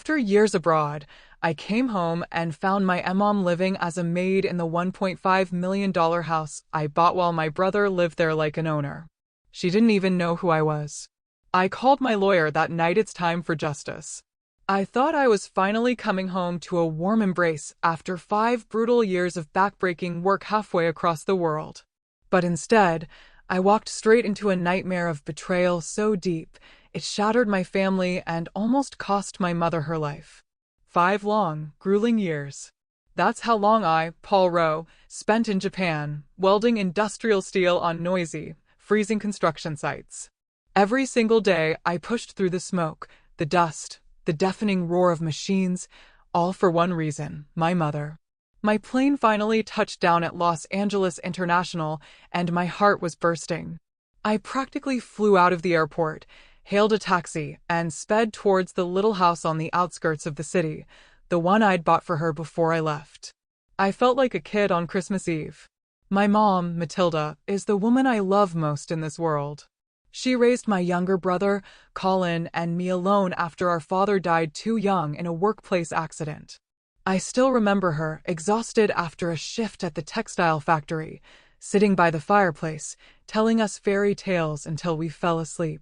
After years abroad, I came home and found my mom living as a maid in the $1.5 million house I bought while my brother lived there like an owner. She didn't even know who I was. I called my lawyer that night. It's time for justice. I thought I was finally coming home to a warm embrace after 5 brutal years of backbreaking work halfway across the world. But instead, I walked straight into a nightmare of betrayal so deep, it shattered my family and almost cost my mother her life. 5 long, grueling years. That's how long I, Paul Rowe, spent in Japan, welding industrial steel on noisy, freezing construction sites. Every single day, I pushed through the smoke, the dust, the deafening roar of machines, all for one reason: my mother. My plane finally touched down at Los Angeles International, and my heart was bursting. I practically flew out of the airport, hailed a taxi, and sped towards the little house on the outskirts of the city, the one I'd bought for her before I left. I felt like a kid on Christmas Eve. My mom, Matilda, is the woman I love most in this world. She raised my younger brother, Colin, and me alone after our father died too young in a workplace accident. I still remember her, exhausted after a shift at the textile factory, sitting by the fireplace, telling us fairy tales until we fell asleep.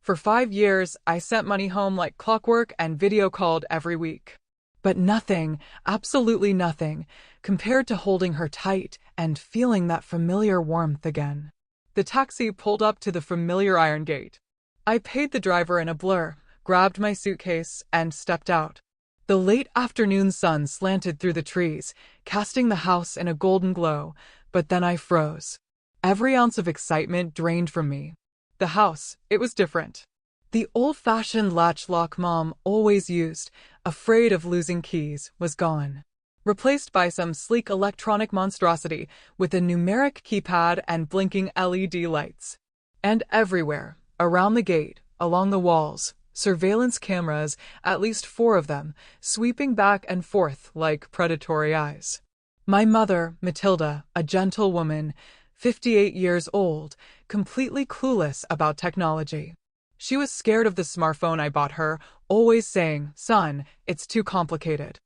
For 5 years, I sent money home like clockwork and video called every week. But nothing, absolutely nothing, compared to holding her tight and feeling that familiar warmth again. The taxi pulled up to the familiar iron gate. I paid the driver in a blur, grabbed my suitcase, and stepped out. The late afternoon sun slanted through the trees, casting the house in a golden glow, but then I froze. Every ounce of excitement drained from me. The house, it was different. The old-fashioned latch-lock Mom always used, afraid of losing keys, was gone. Replaced by some sleek electronic monstrosity with a numeric keypad and blinking LED lights. And everywhere, around the gate, along the walls, surveillance cameras, at least 4 of them, sweeping back and forth like predatory eyes. My mother, Matilda, a gentle woman, 58 years old, completely clueless about technology. She was scared of the smartphone I bought her, always saying, "Son, it's too complicated.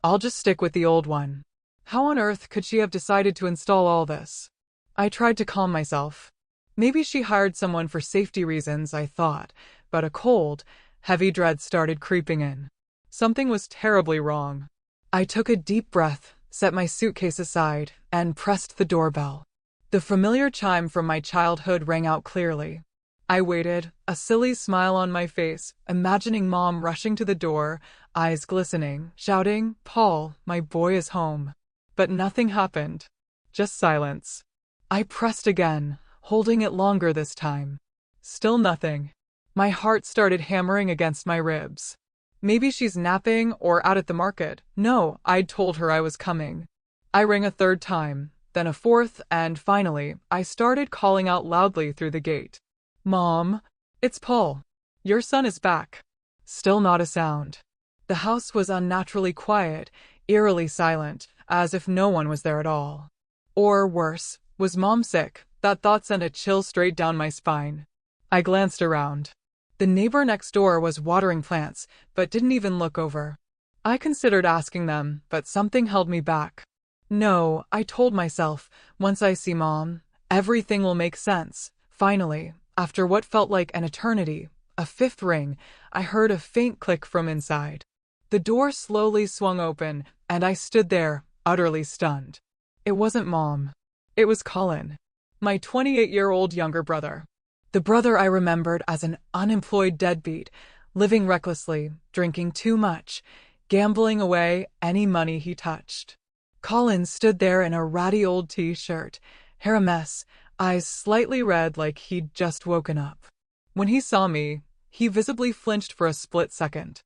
I'll just stick with the old one." How on earth could she have decided to install all this? I tried to calm myself. Maybe she hired someone for safety reasons, I thought, but a cold, heavy dread started creeping in. Something was terribly wrong. I took a deep breath, set my suitcase aside, and pressed the doorbell. The familiar chime from my childhood rang out clearly. I waited, a silly smile on my face, imagining Mom rushing to the door, eyes glistening, shouting, "Paul, my boy is home." But nothing happened. Just silence. I pressed again, holding it longer this time. Still nothing. My heart started hammering against my ribs. Maybe she's napping or out at the market. No, I'd told her I was coming. I rang a 3rd time, then a 4th, and finally, I started calling out loudly through the gate. "Mom, it's Paul. Your son is back." Still not a sound. The house was unnaturally quiet, eerily silent, as if no one was there at all. Or worse, was Mom sick? That thought sent a chill straight down my spine. I glanced around. The neighbor next door was watering plants, but didn't even look over. I considered asking them, but something held me back. No, I told myself, once I see Mom, everything will make sense. Finally, after what felt like an eternity, a 5th ring, I heard a faint click from inside. The door slowly swung open, and I stood there, utterly stunned. It wasn't Mom. It was Colin, my 28-year-old younger brother. The brother I remembered as an unemployed deadbeat, living recklessly, drinking too much, gambling away any money he touched. Colin stood there in a ratty old t-shirt, hair a mess, eyes slightly red like he'd just woken up. When he saw me, he visibly flinched for a split second.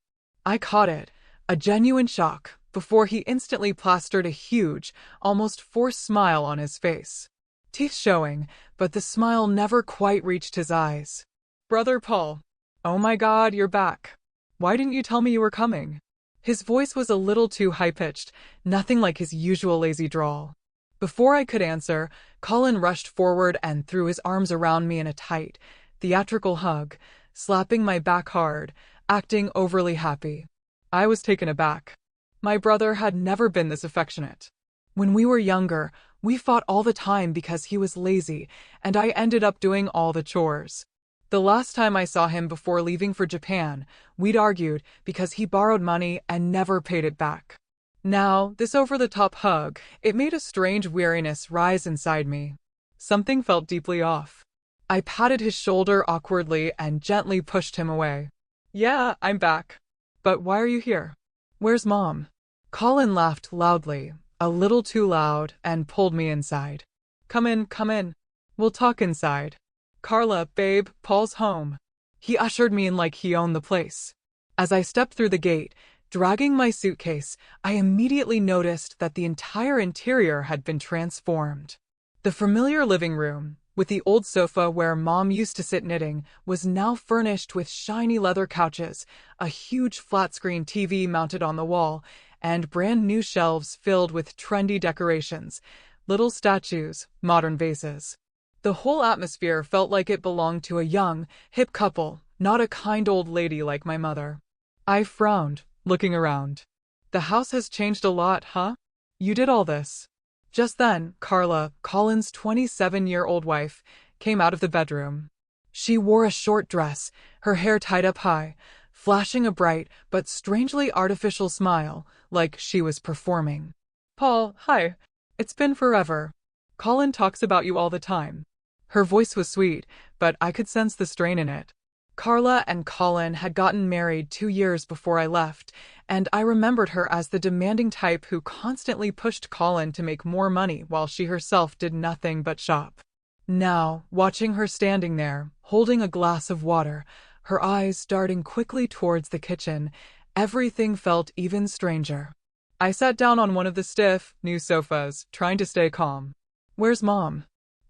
I caught it, a genuine shock, before he instantly plastered a huge, almost forced smile on his face. Teeth showing, but the smile never quite reached his eyes. "Brother Paul. Oh my God, you're back. Why didn't you tell me you were coming?" His voice was a little too high-pitched, nothing like his usual lazy drawl. Before I could answer, Colin rushed forward and threw his arms around me in a tight, theatrical hug, slapping my back hard, acting overly happy. I was taken aback. My brother had never been this affectionate. When we were younger, we fought all the time because he was lazy, and I ended up doing all the chores. The last time I saw him before leaving for Japan, we'd argued because he borrowed money and never paid it back. Now, this over-the-top hug, it made a strange weariness rise inside me. Something felt deeply off. I patted his shoulder awkwardly and gently pushed him away. Yeah, I'm back. But why are you here? Where's Mom? Colin laughed loudly, a little too loud, and pulled me inside. Come in, come in. We'll talk inside. Carla, babe, Paul's home. He ushered me in like he owned the place. As I stepped through the gate, dragging my suitcase, I immediately noticed that the entire interior had been transformed. The familiar living room, with the old sofa where Mom used to sit knitting, was now furnished with shiny leather couches, a huge flat-screen TV mounted on the wall, and brand new shelves filled with trendy decorations, little statues, modern vases. The whole atmosphere felt like it belonged to a young, hip couple, not a kind old lady like my mother. I frowned, looking around. The house has changed a lot, huh? You did all this. Just then, Carla, Colin's 27-year-old wife, came out of the bedroom. She wore a short dress, her hair tied up high, flashing a bright but strangely artificial smile, like she was performing. Paul, hi. It's been forever. Colin talks about you all the time. Her voice was sweet, but I could sense the strain in it. Carla and Colin had gotten married 2 years before I left, and I remembered her as the demanding type who constantly pushed Colin to make more money while she herself did nothing but shop. Now, watching her standing there, holding a glass of water, her eyes darting quickly towards the kitchen, everything felt even stranger. I sat down on one of the stiff, new sofas, trying to stay calm. Where's Mom?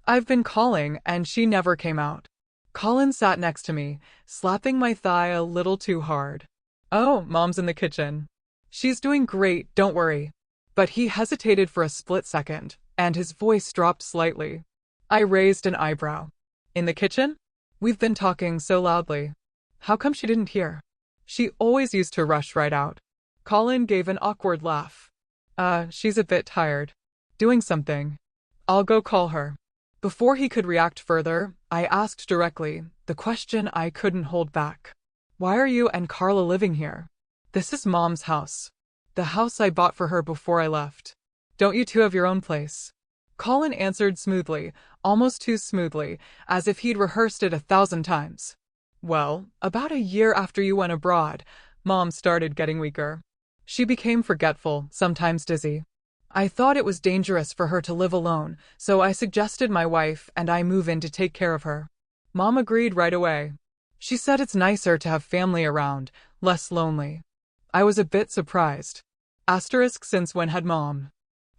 I've been calling, and she never came out. Colin sat next to me, slapping my thigh a little too hard. Oh, Mom's in the kitchen. She's doing great, don't worry. But he hesitated for a split second, and his voice dropped slightly. I raised an eyebrow. In the kitchen? We've been talking so loudly. How come she didn't hear? She always used to rush right out. Colin gave an awkward laugh. She's a bit tired. Doing something. I'll go call her. Before he could react further, I asked directly, the question I couldn't hold back. Why are you and Carla living here? This is Mom's house. The house I bought for her before I left. Don't you two have your own place? Colin answered smoothly, almost too smoothly, as if he'd rehearsed it 1,000 times. Well, about a year after you went abroad, Mom started getting weaker. She became forgetful, sometimes dizzy. I thought it was dangerous for her to live alone, so I suggested my wife and I move in to take care of her. Mom agreed right away. She said it's nicer to have family around, less lonely. I was a bit surprised. Asterisk, since when had Mom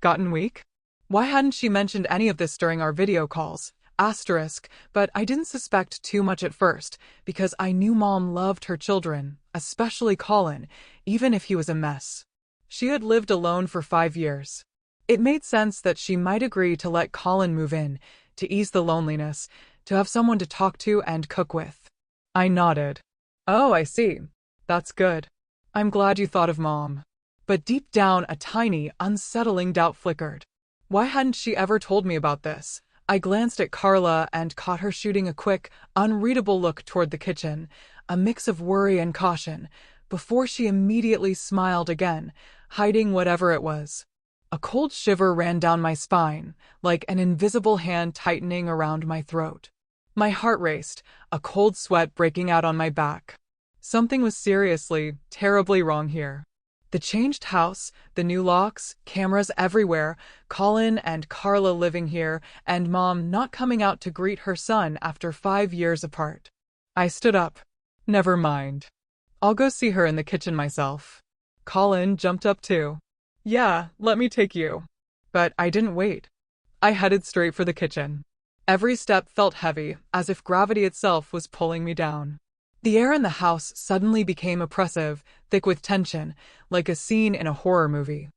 gotten weak? Why hadn't she mentioned any of this during our video calls? Asterisk, but I didn't suspect too much at first, because I knew Mom loved her children, especially Colin, even if he was a mess. She had lived alone for 5 years. It made sense that she might agree to let Colin move in, to ease the loneliness, to have someone to talk to and cook with. I nodded. Oh, I see. That's good. I'm glad you thought of Mom. But deep down, a tiny, unsettling doubt flickered. Why hadn't she ever told me about this? I glanced at Carla and caught her shooting a quick, unreadable look toward the kitchen, a mix of worry and caution, before she immediately smiled again, hiding whatever it was. A cold shiver ran down my spine, like an invisible hand tightening around my throat. My heart raced, a cold sweat breaking out on my back. Something was seriously, terribly wrong here. The changed house, the new locks, cameras everywhere, Colin and Carla living here, and Mom not coming out to greet her son after 5 years apart. I stood up. Never mind. I'll go see her in the kitchen myself. Colin jumped up too. Yeah, let me take you. But I didn't wait. I headed straight for the kitchen. Every step felt heavy, as if gravity itself was pulling me down. The air in the house suddenly became oppressive, thick with tension, like a scene in a horror movie.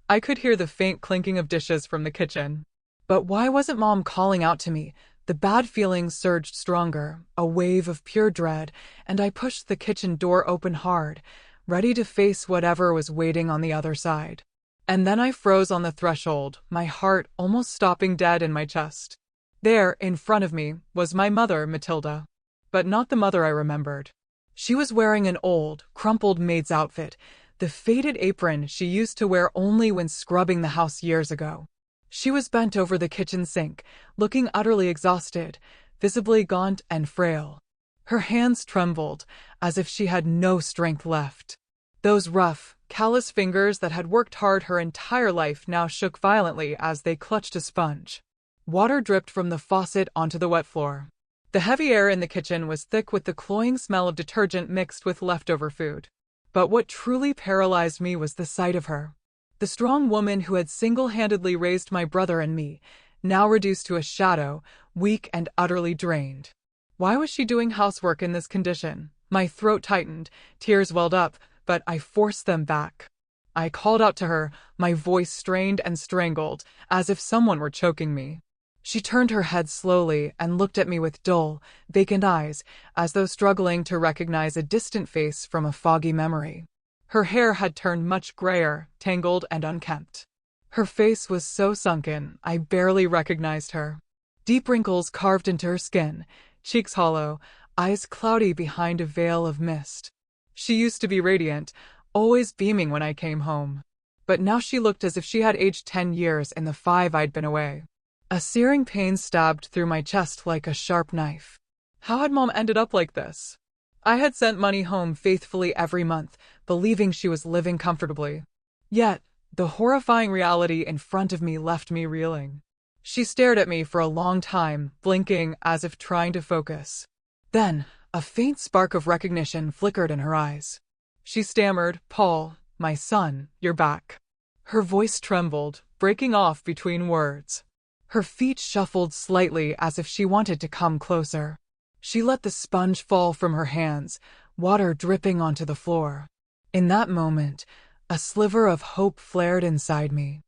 I could hear the faint clinking of dishes from the kitchen. But why wasn't Mom calling out to me? The bad feelings surged stronger, a wave of pure dread, and I pushed the kitchen door open hard, ready to face whatever was waiting on the other side. And then I froze on the threshold, my heart almost stopping dead in my chest. There, in front of me, was my mother, Matilda. But not the mother I remembered. She was wearing an old, crumpled maid's outfit, the faded apron she used to wear only when scrubbing the house years ago. She was bent over the kitchen sink, looking utterly exhausted, visibly gaunt and frail. Her hands trembled, as if she had no strength left. Those rough, callous fingers that had worked hard her entire life now shook violently as they clutched a sponge. Water dripped from the faucet onto the wet floor. The heavy air in the kitchen was thick with the cloying smell of detergent mixed with leftover food. But what truly paralyzed me was the sight of her. The strong woman who had single-handedly raised my brother and me, now reduced to a shadow, weak and utterly drained. Why was she doing housework in this condition? My throat tightened, tears welled up, but I forced them back. I called out to her, my voice strained and strangled, as if someone were choking me. She turned her head slowly and looked at me with dull, vacant eyes, as though struggling to recognize a distant face from a foggy memory. Her hair had turned much grayer, tangled and unkempt. Her face was so sunken, I barely recognized her. Deep wrinkles carved into her skin, cheeks hollow, eyes cloudy behind a veil of mist. She used to be radiant, always beaming when I came home. But now she looked as if she had aged 10 years in the 5 I'd been away. A searing pain stabbed through my chest like a sharp knife. How had Mom ended up like this? I had sent money home faithfully every month, believing she was living comfortably. Yet, the horrifying reality in front of me left me reeling. She stared at me for a long time, blinking as if trying to focus. Then, a faint spark of recognition flickered in her eyes. She stammered, "Paul, my son, you're back." Her voice trembled, breaking off between words. Her feet shuffled slightly as if she wanted to come closer. She let the sponge fall from her hands, water dripping onto the floor. In that moment, a sliver of hope flared inside me.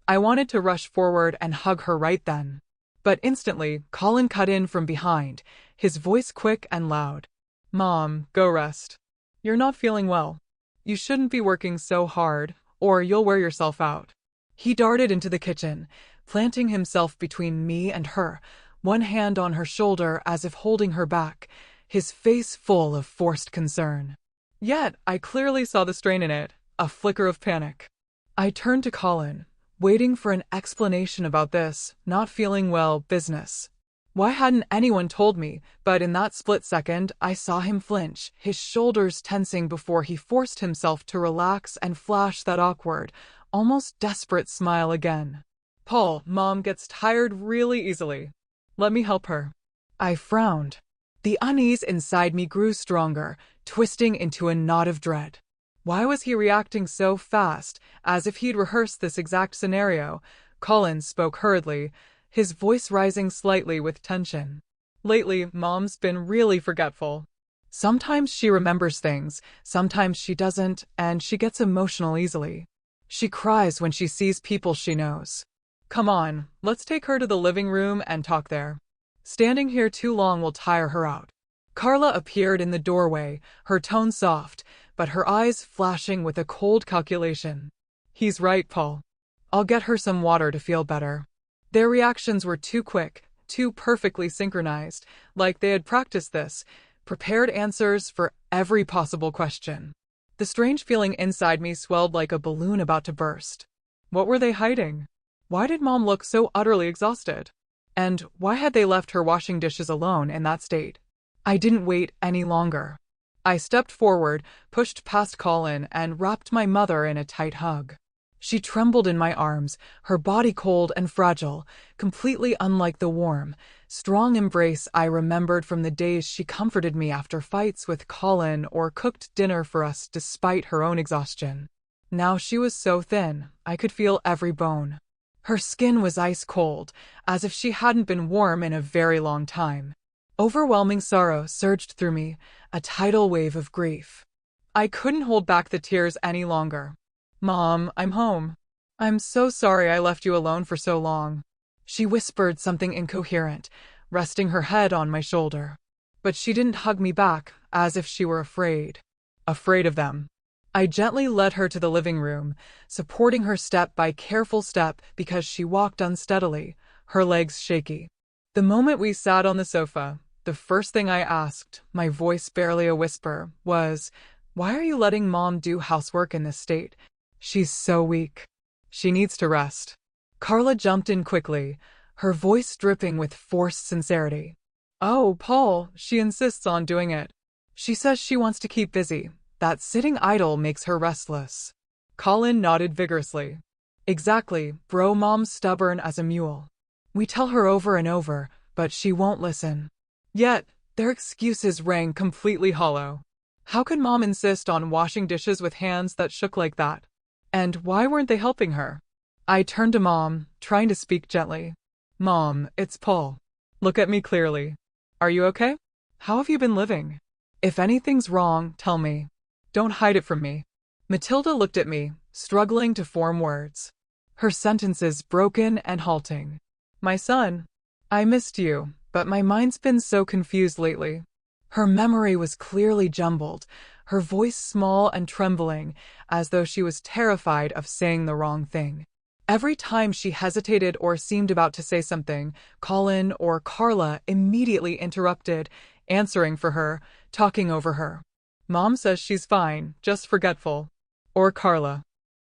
I wanted to rush forward and hug her right then. But instantly, Colin cut in from behind, his voice quick and loud. "Mom, go rest. You're not feeling well. You shouldn't be working so hard, or you'll wear yourself out." He darted into the kitchen, planting himself between me and her, one hand on her shoulder as if holding her back, his face full of forced concern. Yet, I clearly saw the strain in it, a flicker of panic. I turned to Colin, waiting for an explanation about this not feeling well business. Why hadn't anyone told me? But in that split second, I saw him flinch, his shoulders tensing before he forced himself to relax and flash that awkward, almost desperate smile again. "Paul, Mom gets tired really easily. Let me help her." I frowned. The unease inside me grew stronger, twisting into a knot of dread. Why was he reacting so fast, as if he'd rehearsed this exact scenario? Colin spoke hurriedly, his voice rising slightly with tension. "Lately, Mom's been really forgetful. Sometimes she remembers things, sometimes she doesn't, and she gets emotional easily. She cries when she sees people she knows. Come on, let's take her to the living room and talk there. Standing here too long will tire her out." Carla appeared in the doorway, her tone soft, but her eyes flashing with a cold calculation. "He's right, Paul. I'll get her some water to feel better." Their reactions were too quick, too perfectly synchronized, like they had practiced this, prepared answers for every possible question. The strange feeling inside me swelled like a balloon about to burst. What were they hiding? Why did Mom look so utterly exhausted? And why had they left her washing dishes alone in that state? I didn't wait any longer. I stepped forward, pushed past Colin, and wrapped my mother in a tight hug. She trembled in my arms, her body cold and fragile, completely unlike the warm, strong embrace I remembered from the days she comforted me after fights with Colin or cooked dinner for us despite her own exhaustion. Now she was so thin, I could feel every bone. Her skin was ice cold, as if she hadn't been warm in a very long time. Overwhelming sorrow surged through me, a tidal wave of grief. I couldn't hold back the tears any longer. "Mom, I'm home. I'm so sorry I left you alone for so long." She whispered something incoherent, resting her head on my shoulder. But she didn't hug me back, as if she were afraid. Afraid of them. I gently led her to the living room, supporting her step by careful step because she walked unsteadily, her legs shaky. The moment we sat on the sofa, the first thing I asked, my voice barely a whisper, was, "Why are you letting Mom do housework in this state? She's so weak. She needs to rest." Carla jumped in quickly, her voice dripping with forced sincerity. "Oh, Paul, she insists on doing it. She says she wants to keep busy. That sitting idle makes her restless." Colin nodded vigorously. "Exactly, bro, Mom's stubborn as a mule. We tell her over and over, but she won't listen." Yet, their excuses rang completely hollow. How could Mom insist on washing dishes with hands that shook like that? And why weren't they helping her? I turned to Mom, trying to speak gently. "Mom, it's Paul. Look at me clearly. Are you okay? How have you been living? If anything's wrong, tell me. Don't hide it from me." Matilda looked at me, struggling to form words. Her sentences broken and halting. "My son, I missed you, but my mind's been so confused lately." Her memory was clearly jumbled, her voice small and trembling, as though she was terrified of saying the wrong thing. Every time she hesitated or seemed about to say something, Colin or Carla immediately interrupted, answering for her, talking over her. "Mom says she's fine, just forgetful." Or Carla,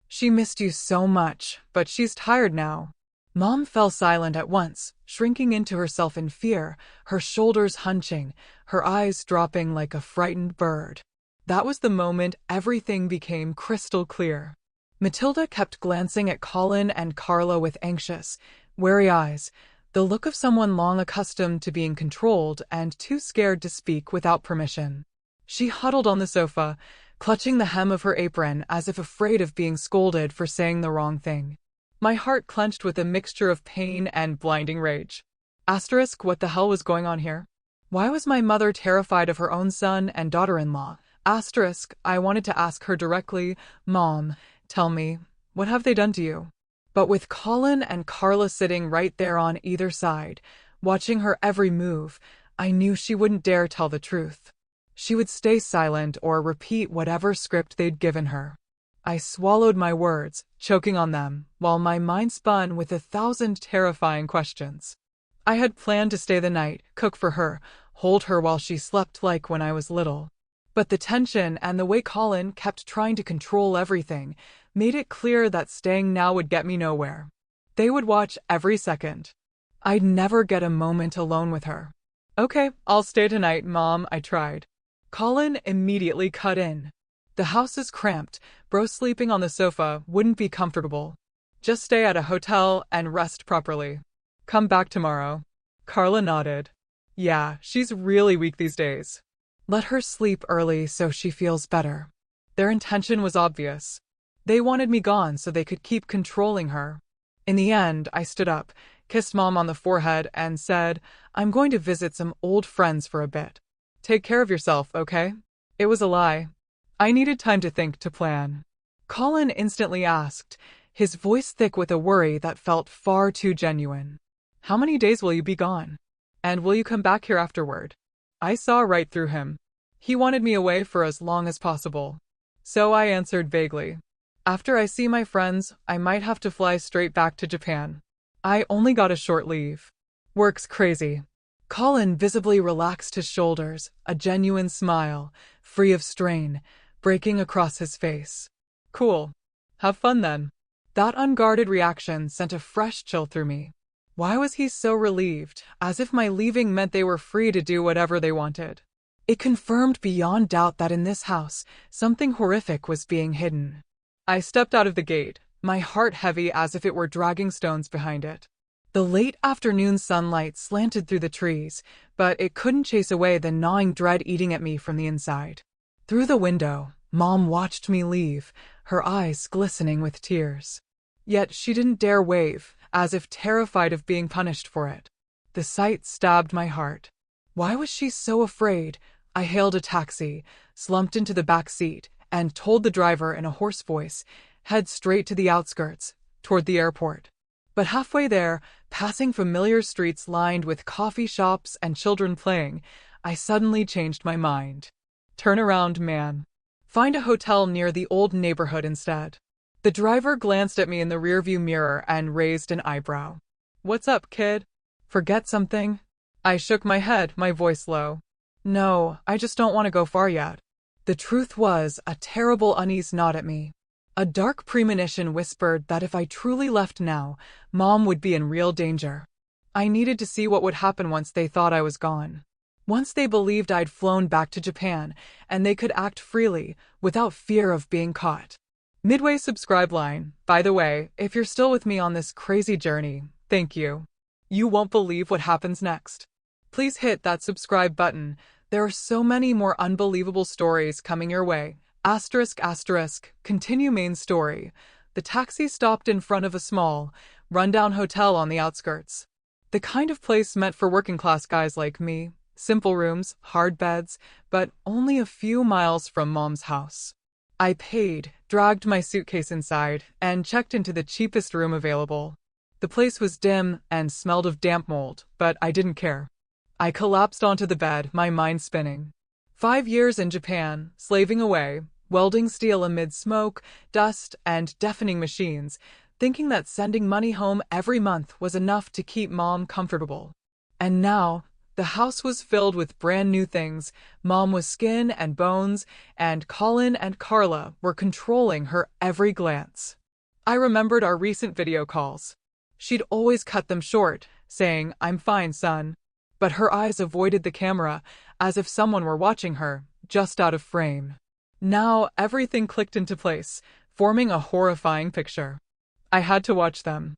"She missed you so much, but she's tired now." Mom fell silent at once, shrinking into herself in fear, her shoulders hunching, her eyes dropping like a frightened bird. That was the moment everything became crystal clear. Matilda kept glancing at Colin and Carla with anxious, wary eyes, the look of someone long accustomed to being controlled and too scared to speak without permission. She huddled on the sofa, clutching the hem of her apron as if afraid of being scolded for saying the wrong thing. My heart clenched with a mixture of pain and blinding rage. Asterisk, what the hell was going on here? Why was my mother terrified of her own son and daughter-in-law? Asterisk, I wanted to ask her directly, "Mom, tell me, what have they done to you?" But with Colin and Carla sitting right there on either side, watching her every move, I knew she wouldn't dare tell the truth. She would stay silent or repeat whatever script they'd given her. I swallowed my words, choking on them, while my mind spun with 1,000 terrifying questions. I had planned to stay the night, cook for her, hold her while she slept like when I was little. But the tension and the way Colin kept trying to control everything made it clear that staying now would get me nowhere. They would watch every second. I'd never get a moment alone with her. "Okay, I'll stay tonight, Mom," I tried. Colin immediately cut in. "The house is cramped. Bro sleeping on the sofa wouldn't be comfortable. Just stay at a hotel and rest properly. Come back tomorrow." Carla nodded. "Yeah, she's really weak these days. Let her sleep early so she feels better." Their intention was obvious. They wanted me gone so they could keep controlling her. In the end, I stood up, kissed Mom on the forehead, and said, "I'm going to visit some old friends for a bit. Take care of yourself, okay?" It was a lie. I needed time to think, to plan. Colin instantly asked, his voice thick with a worry that felt far too genuine. "How many days will you be gone? And will you come back here afterward?" I saw right through him. He wanted me away for as long as possible. So I answered vaguely, "After I see my friends, I might have to fly straight back to Japan. I only got a short leave. Work's crazy." Colin visibly relaxed his shoulders, a genuine smile, free of strain, breaking across his face. "Cool. Have fun then." That unguarded reaction sent a fresh chill through me. Why was he so relieved, as if my leaving meant they were free to do whatever they wanted? It confirmed beyond doubt that in this house, something horrific was being hidden. I stepped out of the gate, my heart heavy as if it were dragging stones behind it. The late afternoon sunlight slanted through the trees, but it couldn't chase away the gnawing dread eating at me from the inside. Through the window, Mom watched me leave, her eyes glistening with tears. Yet she didn't dare wave, as if terrified of being punished for it. The sight stabbed my heart. Why was she so afraid? I hailed a taxi, slumped into the back seat, and told the driver in a hoarse voice, "Head straight to the outskirts, toward the airport." But halfway there, passing familiar streets lined with coffee shops and children playing, I suddenly changed my mind. "Turn around, man." Find a hotel near the old neighborhood instead. The driver glanced at me in the rearview mirror and raised an eyebrow. What's up, kid? Forget something? I shook my head, my voice low. No, I just don't want to go far yet. The truth was a terrible unease gnawed at me. A dark premonition whispered that if I truly left now, Mom would be in real danger. I needed to see what would happen once they thought I was gone. Once they believed I'd flown back to Japan, and they could act freely, without fear of being caught. Midway subscribe line. By the way, if you're still with me on this crazy journey, thank you. You won't believe what happens next. Please hit that subscribe button. There are so many more unbelievable stories coming your way. ***, continue main story. The taxi stopped in front of a small, rundown hotel on the outskirts. The kind of place meant for working-class guys like me. Simple rooms, hard beds, but only a few miles from Mom's house. I paid, dragged my suitcase inside, and checked into the cheapest room available. The place was dim and smelled of damp mold, but I didn't care. I collapsed onto the bed, my mind spinning. 5 years in Japan, slaving away, welding steel amid smoke, dust, and deafening machines, thinking that sending money home every month was enough to keep Mom comfortable. And now, the house was filled with brand new things. Mom was skin and bones, and Colin and Carla were controlling her every glance. I remembered our recent video calls. She'd always cut them short, saying, "I'm fine, son." But her eyes avoided the camera, as if someone were watching her, just out of frame. Now everything clicked into place, forming a horrifying picture. I had to watch them.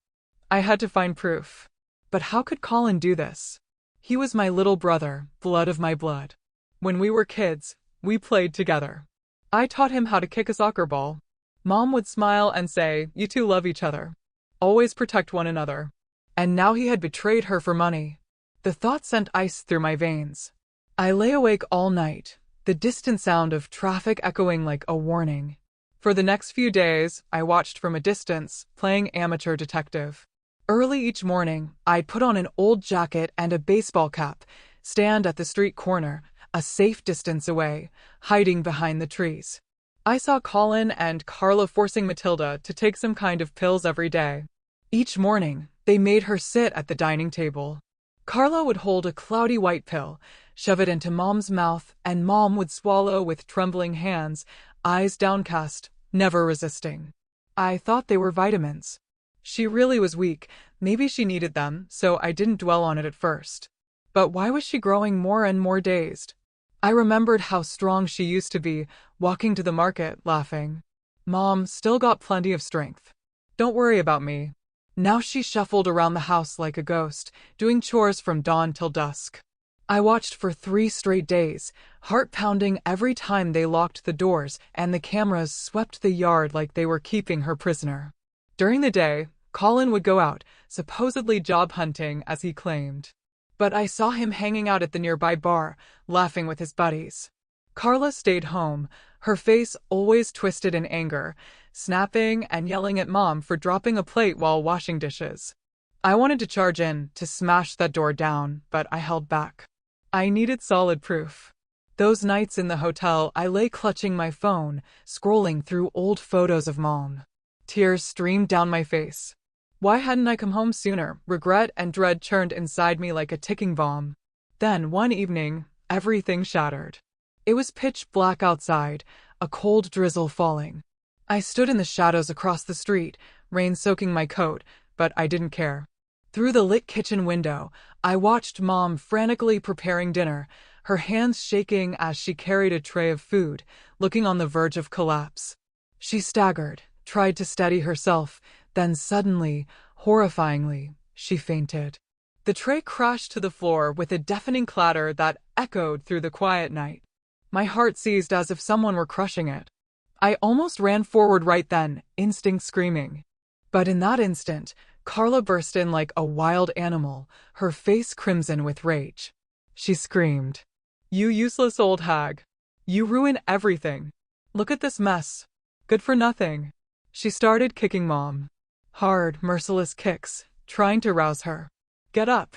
I had to find proof. But how could Colin do this? He was my little brother, blood of my blood. When we were kids, we played together. I taught him how to kick a soccer ball. Mom would smile and say, "You two love each other. Always protect one another." And now he had betrayed her for money. The thought sent ice through my veins. I lay awake all night, the distant sound of traffic echoing like a warning. For the next few days, I watched from a distance, playing amateur detective. Early each morning, I'd put on an old jacket and a baseball cap, stand at the street corner, a safe distance away, hiding behind the trees. I saw Colin and Carla forcing Matilda to take some kind of pills every day. Each morning, they made her sit at the dining table. Carla would hold a cloudy white pill, shove it into Mom's mouth, and Mom would swallow with trembling hands, eyes downcast, never resisting. I thought they were vitamins. She really was weak, maybe she needed them, so I didn't dwell on it at first. But why was she growing more and more dazed? I remembered how strong she used to be, walking to the market, laughing. Mom still got plenty of strength. Don't worry about me. Now she shuffled around the house like a ghost, doing chores from dawn till dusk. I watched for 3 straight days, heart pounding every time they locked the doors and the cameras swept the yard like they were keeping her prisoner. During the day, Colin would go out, supposedly job hunting as he claimed. But I saw him hanging out at the nearby bar, laughing with his buddies. Carla stayed home, her face always twisted in anger, snapping and yelling at Mom for dropping a plate while washing dishes. I wanted to charge in, to smash that door down, but I held back. I needed solid proof. Those nights in the hotel, I lay clutching my phone, scrolling through old photos of Mom. Tears streamed down my face. Why hadn't I come home sooner? Regret and dread churned inside me like a ticking bomb. Then, one evening, everything shattered. It was pitch black outside, a cold drizzle falling. I stood in the shadows across the street, rain soaking my coat, but I didn't care. Through the lit kitchen window, I watched Mom frantically preparing dinner, her hands shaking as she carried a tray of food, looking on the verge of collapse. She staggered, tried to steady herself, then suddenly, horrifyingly, she fainted. The tray crashed to the floor with a deafening clatter that echoed through the quiet night. My heart seized as if someone were crushing it. I almost ran forward right then, instinct screaming. But in that instant, Carla burst in like a wild animal, her face crimson with rage. She screamed, "You useless old hag! You ruin everything! Look at this mess! Good for nothing!" She started kicking Mom. Hard, merciless kicks, trying to rouse her. "Get up!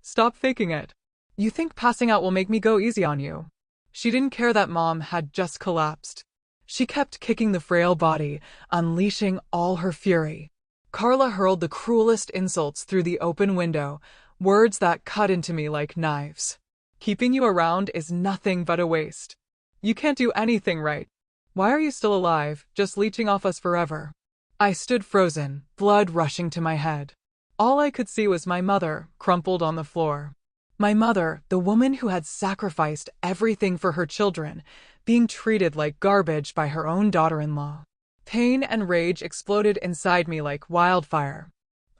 Stop faking it! You think passing out will make me go easy on you?" She didn't care that Mom had just collapsed. She kept kicking the frail body, unleashing all her fury. Carla hurled the cruelest insults through the open window, words that cut into me like knives. Keeping you around is nothing but a waste. You can't do anything right. Why are you still alive, just leeching off us forever? I stood frozen, blood rushing to my head. All I could see was my mother, crumpled on the floor. My mother, the woman who had sacrificed everything for her children, being treated like garbage by her own daughter-in-law. Pain and rage exploded inside me like wildfire.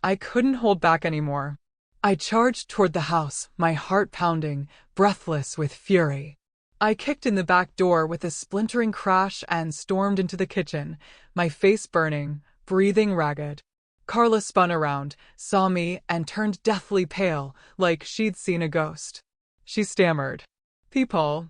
I couldn't hold back anymore. I charged toward the house, my heart pounding, breathless with fury. I kicked in the back door with a splintering crash and stormed into the kitchen, my face burning, breathing ragged. Carla spun around, saw me, and turned deathly pale, like she'd seen a ghost. She stammered. "People,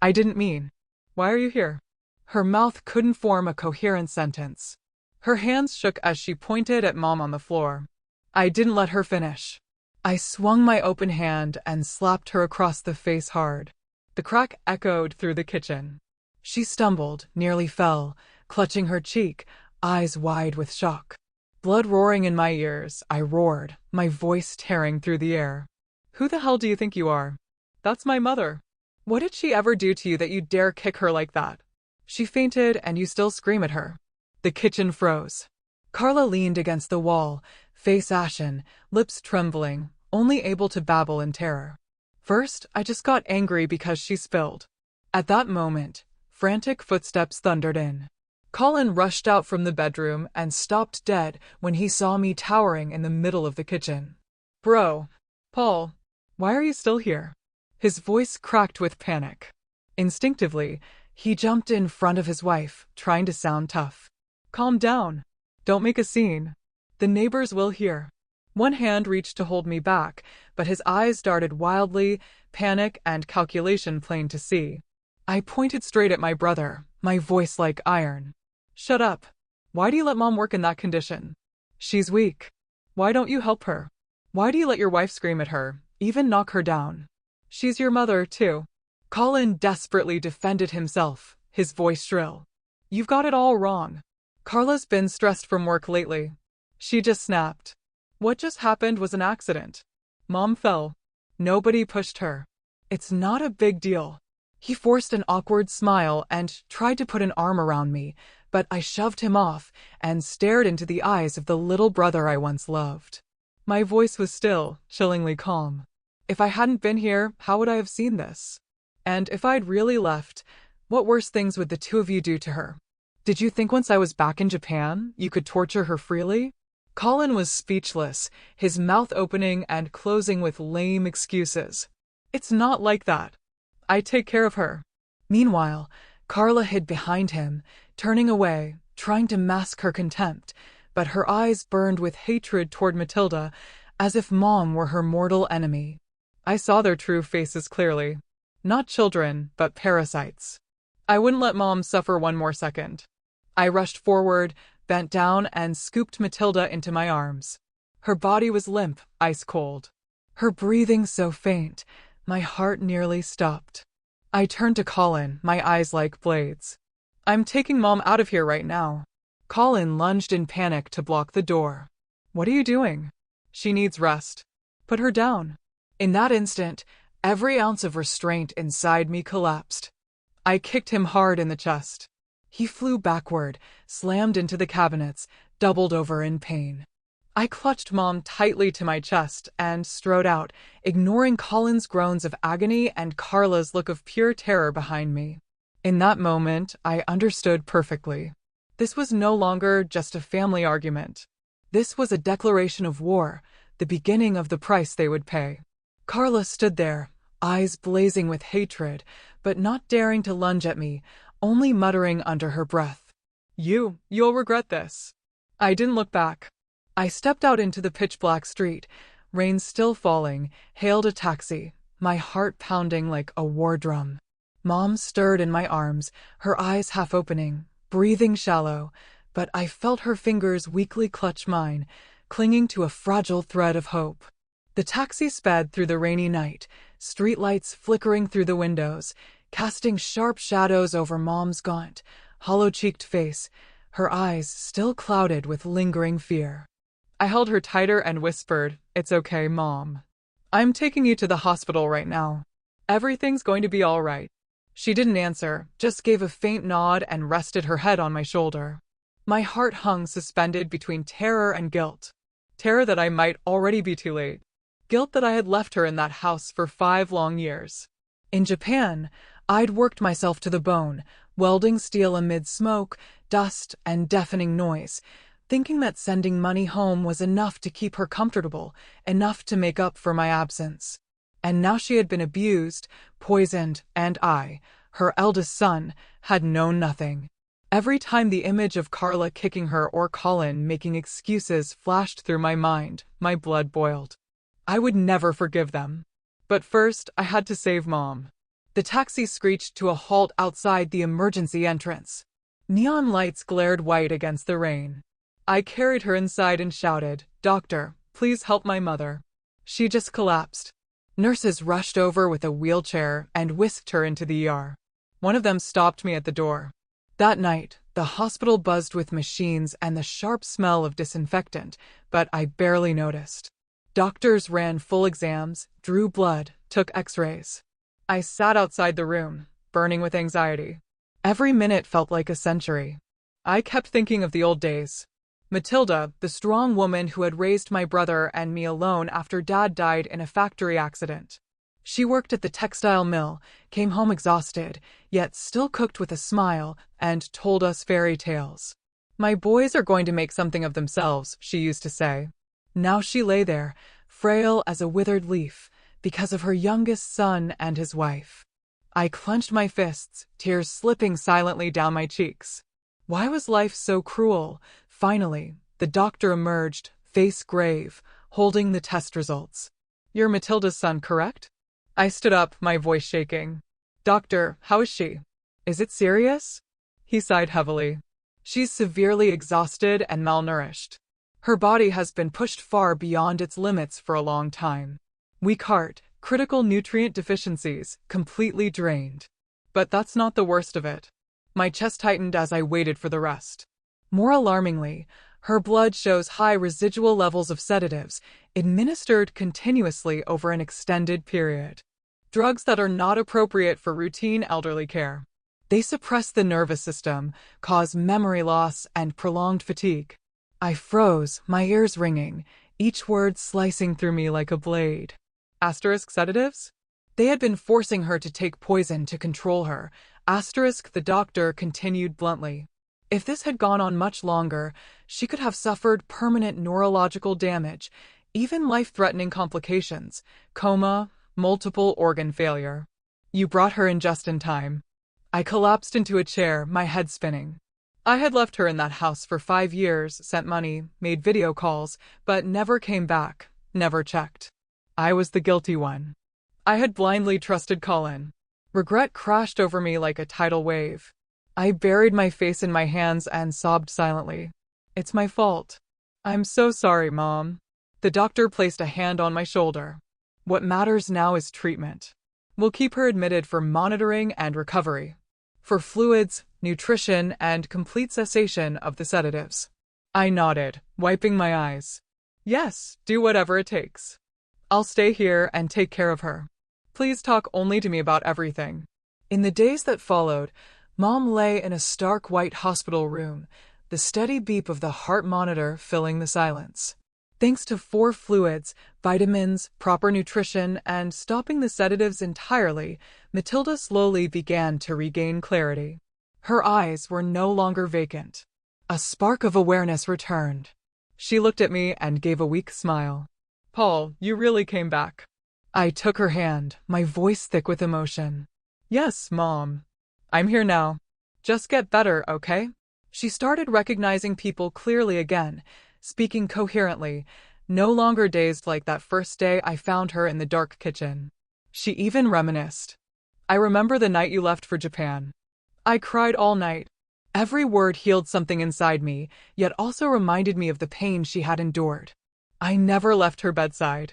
I didn't mean. Why are you here?" Her mouth couldn't form a coherent sentence. Her hands shook as she pointed at Mom on the floor. I didn't let her finish. I swung my open hand and slapped her across the face hard. The crack echoed through the kitchen. She stumbled, nearly fell, clutching her cheek, eyes wide with shock. Blood roaring in my ears, I roared, my voice tearing through the air. "Who the hell do you think you are? That's my mother. What did she ever do to you that you dare kick her like that? She fainted and you still scream at her." The kitchen froze. Carla leaned against the wall, face ashen, lips trembling, only able to babble in terror. First, I just got angry because she spilled. At that moment, frantic footsteps thundered in. Colin rushed out from the bedroom and stopped dead when he saw me towering in the middle of the kitchen. "Bro, Paul, why are you still here?" His voice cracked with panic. Instinctively, he jumped in front of his wife, trying to sound tough. "Calm down. Don't make a scene. The neighbors will hear." One hand reached to hold me back, but his eyes darted wildly, panic and calculation plain to see. I pointed straight at my brother, my voice like iron. "Shut up. Why do you let Mom work in that condition? She's weak. Why don't you help her? Why do you let your wife scream at her, even knock her down? She's your mother, too." Colin desperately defended himself, his voice shrill. "You've got it all wrong. Carla's been stressed from work lately." She just snapped. "What just happened was an accident. Mom fell. Nobody pushed her. It's not a big deal." He forced an awkward smile and tried to put an arm around me, but I shoved him off and stared into the eyes of the little brother I once loved. My voice was still, chillingly calm. If I hadn't been here, how would I have seen this? And if I'd really left, what worse things would the two of you do to her? Did you think once I was back in Japan, you could torture her freely? Colin was speechless, his mouth opening and closing with lame excuses. "It's not like that. I take care of her." Meanwhile, Carla hid behind him, turning away, trying to mask her contempt, but her eyes burned with hatred toward Matilda, as if Mom were her mortal enemy. I saw their true faces clearly. Not children, but parasites. I wouldn't let Mom suffer one more second. I rushed forward, bent down, and scooped Matilda into my arms. Her body was limp, ice cold. Her breathing so faint, my heart nearly stopped. I turned to Colin, my eyes like blades. "I'm taking Mom out of here right now." Colin lunged in panic to block the door. "What are you doing? She needs rest. Put her down." In that instant, every ounce of restraint inside me collapsed. I kicked him hard in the chest. He flew backward, slammed into the cabinets, doubled over in pain. I clutched Mom tightly to my chest and strode out, ignoring Colin's groans of agony and Carla's look of pure terror behind me. In that moment, I understood perfectly. This was no longer just a family argument. This was a declaration of war, the beginning of the price they would pay. Carla stood there, eyes blazing with hatred, but not daring to lunge at me, only muttering under her breath. You'll regret this." I didn't look back. I stepped out into the pitch-black street, rain still falling, hailed a taxi, my heart pounding like a war drum. Mom stirred in my arms, her eyes half opening, breathing shallow, but I felt her fingers weakly clutch mine, clinging to a fragile thread of hope. The taxi sped through the rainy night, streetlights flickering through the windows, casting sharp shadows over Mom's gaunt, hollow-cheeked face, her eyes still clouded with lingering fear. I held her tighter and whispered, "It's okay, Mom. I'm taking you to the hospital right now. Everything's going to be all right." She didn't answer, just gave a faint nod and rested her head on my shoulder. My heart hung suspended between terror and guilt. Terror that I might already be too late. Guilt that I had left her in that house for 5 long years. In Japan, I'd worked myself to the bone, welding steel amid smoke, dust, and deafening noise, thinking that sending money home was enough to keep her comfortable, enough to make up for my absence. And now she had been abused, poisoned, and I, her eldest son, had known nothing. Every time the image of Carla kicking her or Colin making excuses flashed through my mind, my blood boiled. I would never forgive them. But first, I had to save Mom. The taxi screeched to a halt outside the emergency entrance. Neon lights glared white against the rain. I carried her inside and shouted, "Doctor, please help my mother. She just collapsed." Nurses rushed over with a wheelchair and whisked her into the ER. One of them stopped me at the door. That night, the hospital buzzed with machines and the sharp smell of disinfectant, but I barely noticed. Doctors ran full exams, drew blood, took x-rays. I sat outside the room, burning with anxiety. Every minute felt like a century. I kept thinking of the old days. Matilda, the strong woman who had raised my brother and me alone after Dad died in a factory accident. She worked at the textile mill, came home exhausted, yet still cooked with a smile, and told us fairy tales. "My boys are going to make something of themselves," she used to say. Now she lay there, frail as a withered leaf, because of her youngest son and his wife. I clenched my fists, tears slipping silently down my cheeks. Why was life so cruel? Finally, the doctor emerged, face grave, holding the test results. "You're Matilda's son, correct?" I stood up, my voice shaking. "Doctor, how is she? Is it serious?" He sighed heavily. "She's severely exhausted and malnourished. Her body has been pushed far beyond its limits for a long time. Weak heart, critical nutrient deficiencies, completely drained. But that's not the worst of it." My chest tightened as I waited for the rest. More alarmingly, her blood shows high residual levels of sedatives, administered continuously over an extended period. Drugs that are not appropriate for routine elderly care. They suppress the nervous system, cause memory loss, and prolonged fatigue. I froze, my ears ringing, each word slicing through me like a blade. Asterisk sedatives? They had been forcing her to take poison to control her. Asterisk, the doctor continued bluntly. If this had gone on much longer, she could have suffered permanent neurological damage, even life-threatening complications, coma, multiple organ failure. You brought her in just in time. I collapsed into a chair, my head spinning. I had left her in that house for 5 years, sent money, made video calls, but never came back, never checked. I was the guilty one. I had blindly trusted Colin. Regret crashed over me like a tidal wave. I buried my face in my hands and sobbed silently. "It's my fault. I'm so sorry, Mom." The doctor placed a hand on my shoulder. "What matters now is treatment. We'll keep her admitted for monitoring and recovery. For fluids, nutrition, and complete cessation of the sedatives." I nodded, wiping my eyes. "Yes, do whatever it takes. I'll stay here and take care of her. Please talk only to me about everything." In the days that followed, Mom lay in a stark white hospital room, the steady beep of the heart monitor filling the silence. Thanks to 4 fluids, vitamins, proper nutrition, and stopping the sedatives entirely, Matilda slowly began to regain clarity. Her eyes were no longer vacant. A spark of awareness returned. She looked at me and gave a weak smile. "Paul, you really came back." I took her hand, my voice thick with emotion. "Yes, Mom. I'm here now. Just get better, okay?" She started recognizing people clearly again, speaking coherently, no longer dazed like that first day I found her in the dark kitchen. She even reminisced. "I remember the night you left for Japan. I cried all night." Every word healed something inside me, yet also reminded me of the pain she had endured. I never left her bedside.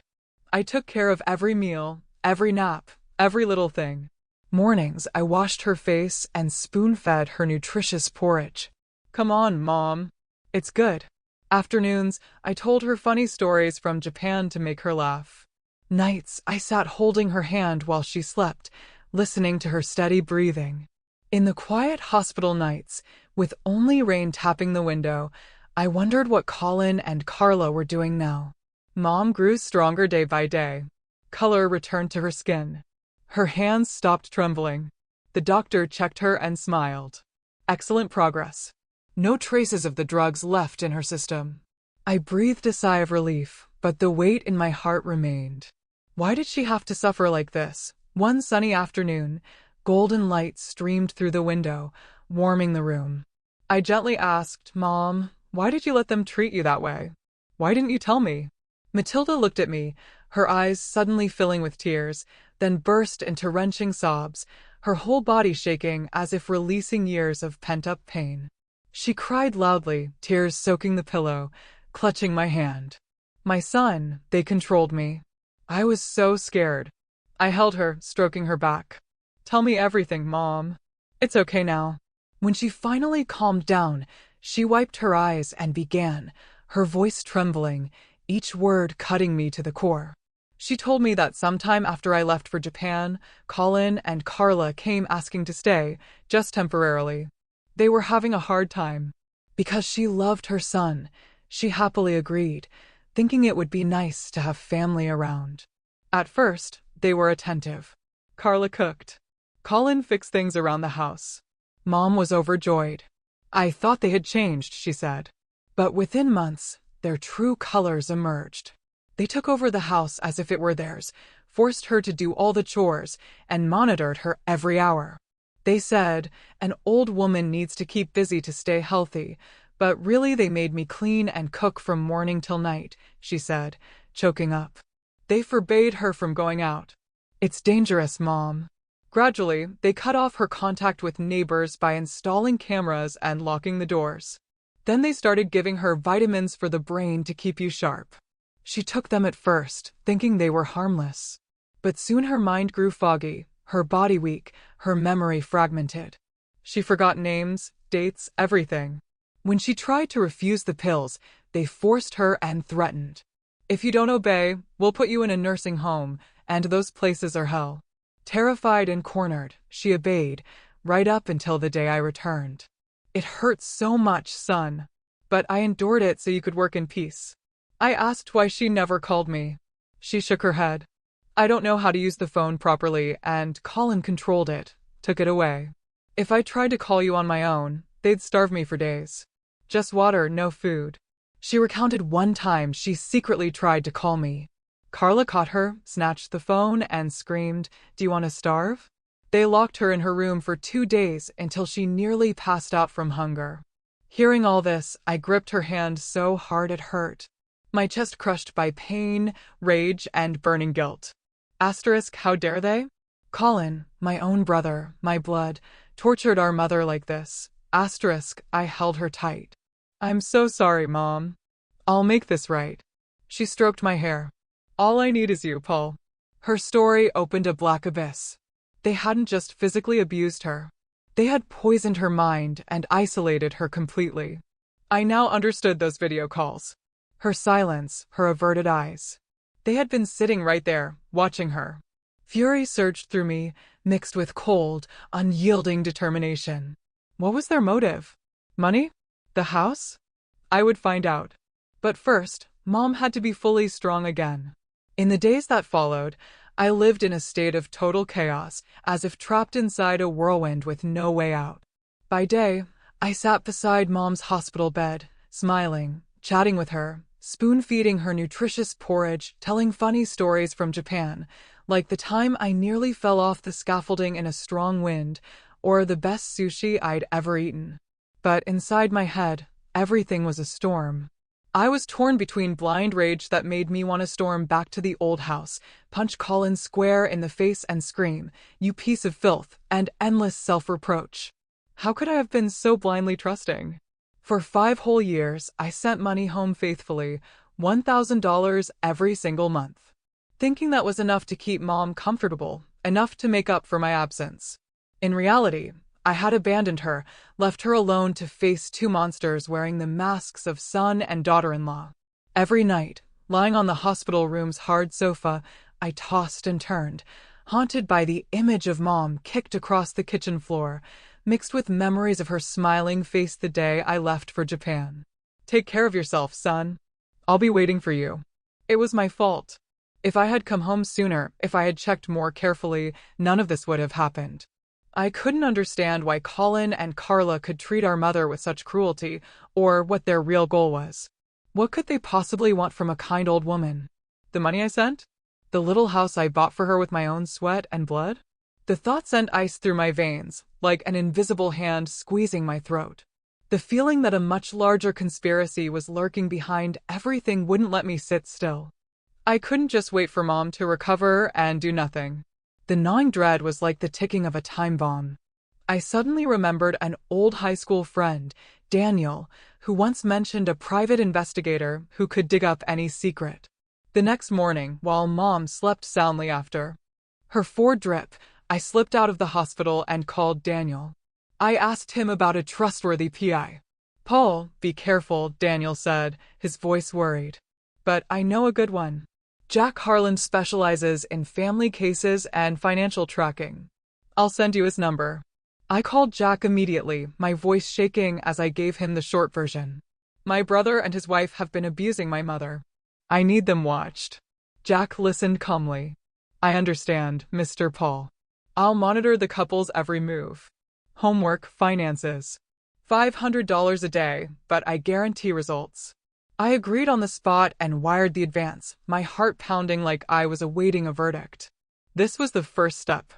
I took care of every meal, every nap, every little thing. Mornings, I washed her face and spoon-fed her nutritious porridge. Come on, Mom. It's good. Afternoons, I told her funny stories from Japan to make her laugh. Nights, I sat holding her hand while she slept, listening to her steady breathing. In the quiet hospital nights, with only rain tapping the window, I wondered what Colin and Carla were doing now. Mom grew stronger day by day. Color returned to her skin. Her hands stopped trembling. The doctor checked her and smiled. Excellent progress. No traces of the drugs left in her system. I breathed a sigh of relief, but the weight in my heart remained. Why did she have to suffer like this? One sunny afternoon, golden light streamed through the window, warming the room. I gently asked, Mom, why did you let them treat you that way? Why didn't you tell me? Matilda looked at me, her eyes suddenly filling with tears, then burst into wrenching sobs, her whole body shaking as if releasing years of pent-up pain. She cried loudly, tears soaking the pillow, clutching my hand. My son, they controlled me. I was so scared. I held her, stroking her back. Tell me everything, Mom. It's okay now. When she finally calmed down, she wiped her eyes and began, her voice trembling, each word cutting me to the core. She told me that sometime after I left for Japan, Colin and Carla came asking to stay, just temporarily. They were having a hard time. Because she loved her son, she happily agreed, thinking it would be nice to have family around. At first, they were attentive. Carla cooked. Colin fixed things around the house. Mom was overjoyed. I thought they had changed, she said. But within months, their true colors emerged. They took over the house as if it were theirs, forced her to do all the chores, and monitored her every hour. They said, an old woman needs to keep busy to stay healthy, but really they made me clean and cook from morning till night, she said, choking up. They forbade her from going out. It's dangerous, Mom. Gradually, they cut off her contact with neighbors by installing cameras and locking the doors. Then they started giving her vitamins for the brain to keep you sharp. She took them at first, thinking they were harmless. But soon her mind grew foggy, her body weak, her memory fragmented. She forgot names, dates, everything. When she tried to refuse the pills, they forced her and threatened. If you don't obey, we'll put you in a nursing home, and those places are hell. Terrified and cornered, she obeyed, right up until the day I returned. It hurt so much, son. But I endured it so you could work in peace. I asked why she never called me. She shook her head. I don't know how to use the phone properly, and Colin controlled it, took it away. If I tried to call you on my own, they'd starve me for days. Just water, no food. She recounted one time she secretly tried to call me. Carla caught her, snatched the phone, and screamed, "Do you want to starve?" They locked her in her room for 2 days until she nearly passed out from hunger. Hearing all this, I gripped her hand so hard it hurt. My chest crushed by pain, rage, and burning guilt. Asterisk, how dare they? Colin, my own brother, my blood, tortured our mother like this. Asterisk, I held her tight. I'm so sorry, Mom. I'll make this right. She stroked my hair. All I need is you, Paul. Her story opened a black abyss. They hadn't just physically abused her. They had poisoned her mind and isolated her completely. I now understood those video calls. Her silence, her averted eyes. They had been sitting right there, watching her. Fury surged through me, mixed with cold, unyielding determination. What was their motive? Money? The house? I would find out. But first, Mom had to be fully strong again. In the days that followed, I lived in a state of total chaos, as if trapped inside a whirlwind with no way out. By day, I sat beside Mom's hospital bed, smiling, chatting with her, spoon-feeding her nutritious porridge, telling funny stories from Japan, like the time I nearly fell off the scaffolding in a strong wind, or the best sushi I'd ever eaten. But inside my head, everything was a storm. I was torn between blind rage that made me want to storm back to the old house, punch Colin square in the face and scream, "You piece of filth," and endless self-reproach. How could I have been so blindly trusting? For 5 whole years, I sent money home faithfully, $1,000 every single month. thinking that was enough to keep Mom comfortable, enough to make up for my absence. In reality, I had abandoned her, left her alone to face two monsters wearing the masks of son and daughter-in-law. Every night, lying on the hospital room's hard sofa, I tossed and turned, haunted by the image of Mom kicked across the kitchen floor, mixed with memories of her smiling face the day I left for Japan. Take care of yourself, son. I'll be waiting for you. It was my fault. If I had come home sooner, if I had checked more carefully, none of this would have happened. I couldn't understand why Colin and Carla could treat our mother with such cruelty, or what their real goal was. What could they possibly want from a kind old woman? The money I sent? The little house I bought for her with my own sweat and blood? The thought sent ice through my veins, like an invisible hand squeezing my throat. The feeling that a much larger conspiracy was lurking behind everything wouldn't let me sit still. I couldn't just wait for Mom to recover and do nothing. The gnawing dread was like the ticking of a time bomb. I suddenly remembered an old high school friend, Daniel, who once mentioned a private investigator who could dig up any secret. The next morning, while Mom slept soundly after her Ford drip, I slipped out of the hospital and called Daniel. I asked him about a trustworthy PI. Paul, be careful, Daniel said, his voice worried. But I know a good one. Jack Harlan specializes in family cases and financial tracking. I'll send you his number. I called Jack immediately, my voice shaking as I gave him the short version. My brother and his wife have been abusing my mother. I need them watched. Jack listened calmly. I understand, Mr. Paul. I'll monitor the couple's every move. Homework, finances. $500 a day, but I guarantee results. I agreed on the spot and wired the advance, my heart pounding like I was awaiting a verdict. This was the first step.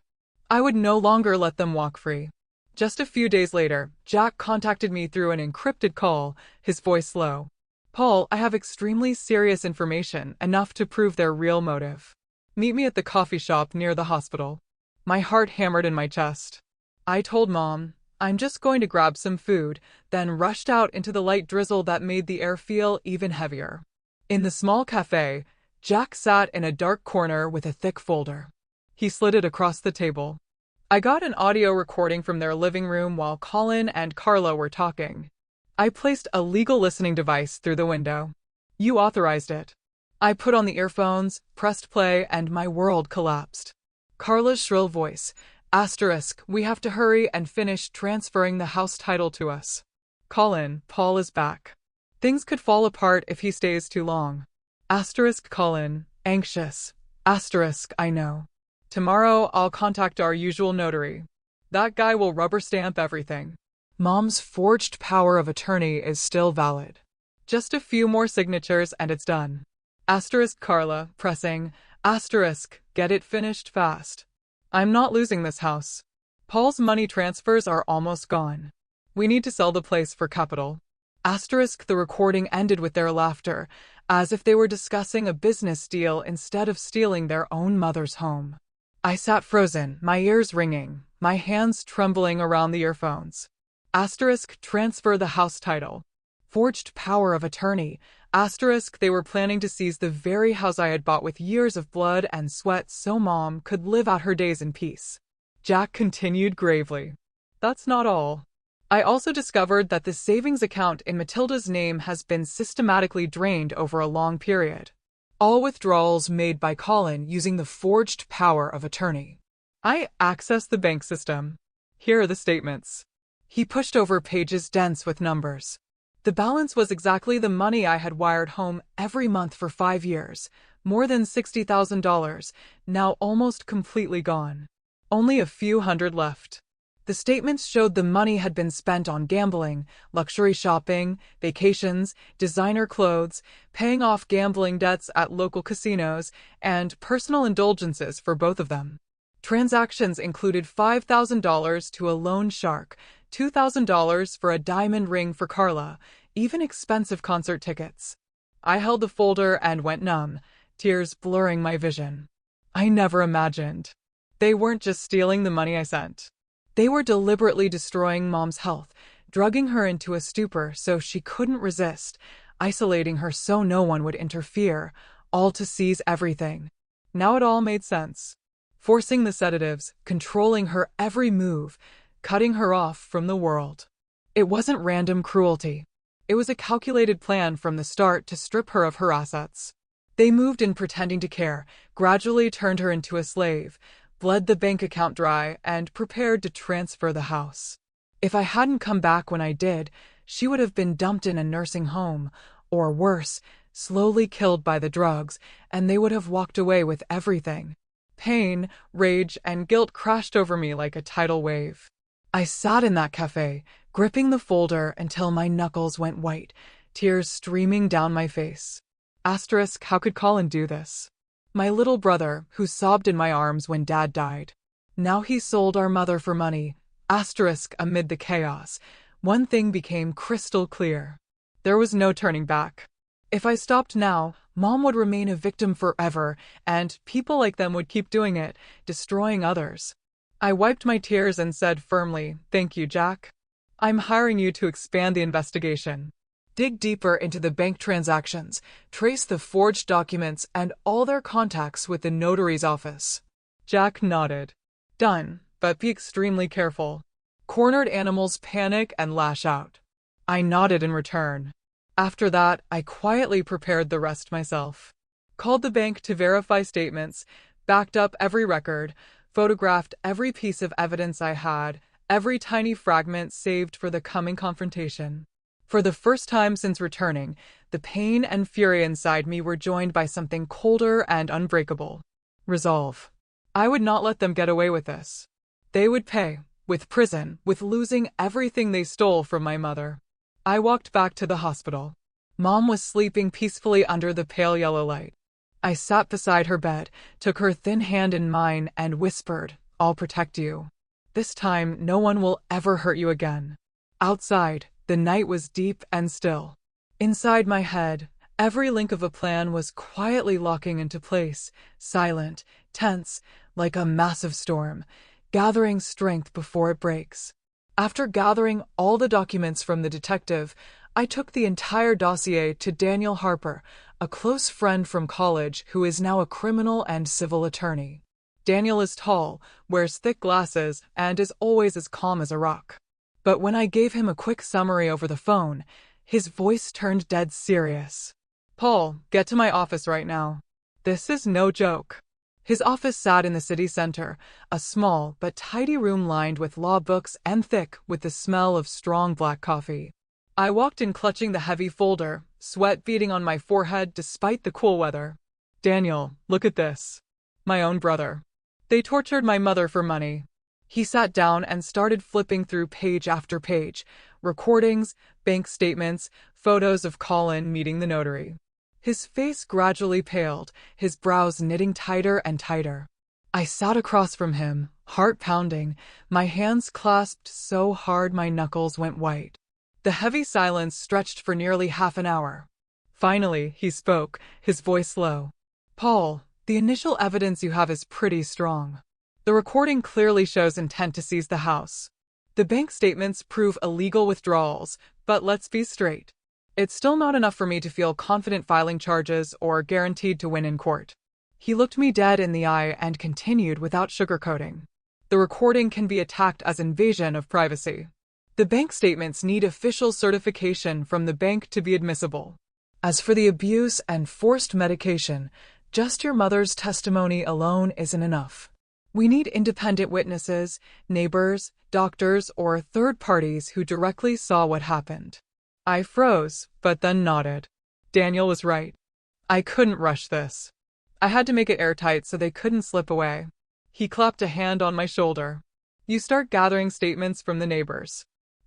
I would no longer let them walk free. Just a few days later, Jack contacted me through an encrypted call, his voice low. Paul, I have extremely serious information, enough to prove their real motive. Meet me at the coffee shop near the hospital. My heart hammered in my chest. I told Mom, I'm just going to grab some food, then rushed out into the light drizzle that made the air feel even heavier. In the small cafe, Jack sat in a dark corner with a thick folder. He slid it across the table. I got an audio recording from their living room while Colin and Carla were talking. I placed a legal listening device through the window. You authorized it. I put on the earphones, pressed play, and my world collapsed. Carla's shrill voice, asterisk, we have to hurry and finish transferring the house title to us. Colin, Paul is back. Things could fall apart if he stays too long. Asterisk Colin, anxious. Asterisk, I know. Tomorrow I'll contact our usual notary. That guy will rubber stamp everything. Mom's forged power of attorney is still valid. Just a few more signatures and it's done. Asterisk Carla, pressing, asterisk, get it finished fast. I'm not losing this house. Paul's money transfers are almost gone. We need to sell the place for capital. Asterisk, the recording ended with their laughter, as if they were discussing a business deal instead of stealing their own mother's home. I sat frozen, my ears ringing, my hands trembling around the earphones. Asterisk, transfer the house title. Forged power of attorney. Asterisk, they were planning to seize the very house I had bought with years of blood and sweat so Mom could live out her days in peace. Jack continued gravely. That's not all. I also discovered that the savings account in Matilda's name has been systematically drained over a long period. All withdrawals made by Colin using the forged power of attorney. I accessed the bank system. Here are the statements. He pushed over pages dense with numbers. The balance was exactly the money I had wired home every month for 5 years, more than $60,000, now almost completely gone. Only a few hundred left. The statements showed the money had been spent on gambling, luxury shopping, vacations, designer clothes, paying off gambling debts at local casinos, and personal indulgences for both of them. Transactions included $5,000 to a loan shark, $2,000 for a diamond ring for Carla, even expensive concert tickets. I held the folder and went numb, tears blurring my vision. I never imagined. They weren't just stealing the money I sent. They were deliberately destroying Mom's health, drugging her into a stupor so she couldn't resist, isolating her so no one would interfere, all to seize everything. Now it all made sense. Forcing the sedatives, controlling her every move, cutting her off from the world. It wasn't random cruelty. It was a calculated plan from the start to strip her of her assets. They moved in pretending to care, gradually turned her into a slave, bled the bank account dry, and prepared to transfer the house. If I hadn't come back when I did, she would have been dumped in a nursing home, or worse, slowly killed by the drugs, and they would have walked away with everything. Pain, rage, and guilt crashed over me like a tidal wave. I sat in that cafe, gripping the folder until my knuckles went white, tears streaming down my face. Asterisk, how could Colin do this? My little brother, who sobbed in my arms when Dad died. Now he sold our mother for money. Asterisk, amid the chaos, one thing became crystal clear. There was no turning back. If I stopped now, Mom would remain a victim forever, and people like them would keep doing it, destroying others. I wiped my tears and said firmly, "Thank you, Jack. I'm hiring you to expand the investigation. Dig deeper into the bank transactions, trace the forged documents and all their contacts with the notary's office." Jack nodded. "Done, but be extremely careful. Cornered animals panic and lash out." I nodded in return. After that, I quietly prepared the rest myself. Called the bank to verify statements, backed up every record, photographed every piece of evidence I had, every tiny fragment saved for the coming confrontation. For the first time since returning, the pain and fury inside me were joined by something colder and unbreakable. Resolve. I would not let them get away with this. They would pay, with prison, with losing everything they stole from my mother. I walked back to the hospital. Mom was sleeping peacefully under the pale yellow light. I sat beside her bed, took her thin hand in mine, and whispered, "I'll protect you. This time, no one will ever hurt you again." Outside, the night was deep and still. Inside my head, every link of a plan was quietly locking into place, silent, tense, like a massive storm, gathering strength before it breaks. After gathering all the documents from the detective, I took the entire dossier to Daniel Harper, a close friend from college who is now a criminal and civil attorney. Daniel is tall, wears thick glasses, and is always as calm as a rock. But when I gave him a quick summary over the phone, his voice turned dead serious. "Paul, get to my office right now. This is no joke." His office sat in the city center, a small but tidy room lined with law books and thick with the smell of strong black coffee. I walked in clutching the heavy folder, sweat beading on my forehead despite the cool weather. "Daniel, look at this. My own brother. They tortured my mother for money." He sat down and started flipping through page after page, recordings, bank statements, photos of Colin meeting the notary. His face gradually paled, his brows knitting tighter and tighter. I sat across from him, heart pounding, my hands clasped so hard my knuckles went white. The heavy silence stretched for nearly half an hour. Finally, he spoke, his voice low. "Paul, the initial evidence you have is pretty strong. The recording clearly shows intent to seize the house. The bank statements prove illegal withdrawals, but let's be straight. It's still not enough for me to feel confident filing charges or guaranteed to win in court." He looked me dead in the eye and continued without sugarcoating. "The recording can be attacked as invasion of privacy. The bank statements need official certification from the bank to be admissible. As for the abuse and forced medication, just your mother's testimony alone isn't enough. We need independent witnesses, neighbors, doctors, or third parties who directly saw what happened." I froze, but then nodded. Daniel was right. I couldn't rush this. I had to make it airtight so they couldn't slip away. He clapped a hand on my shoulder. "You start gathering statements from the neighbors.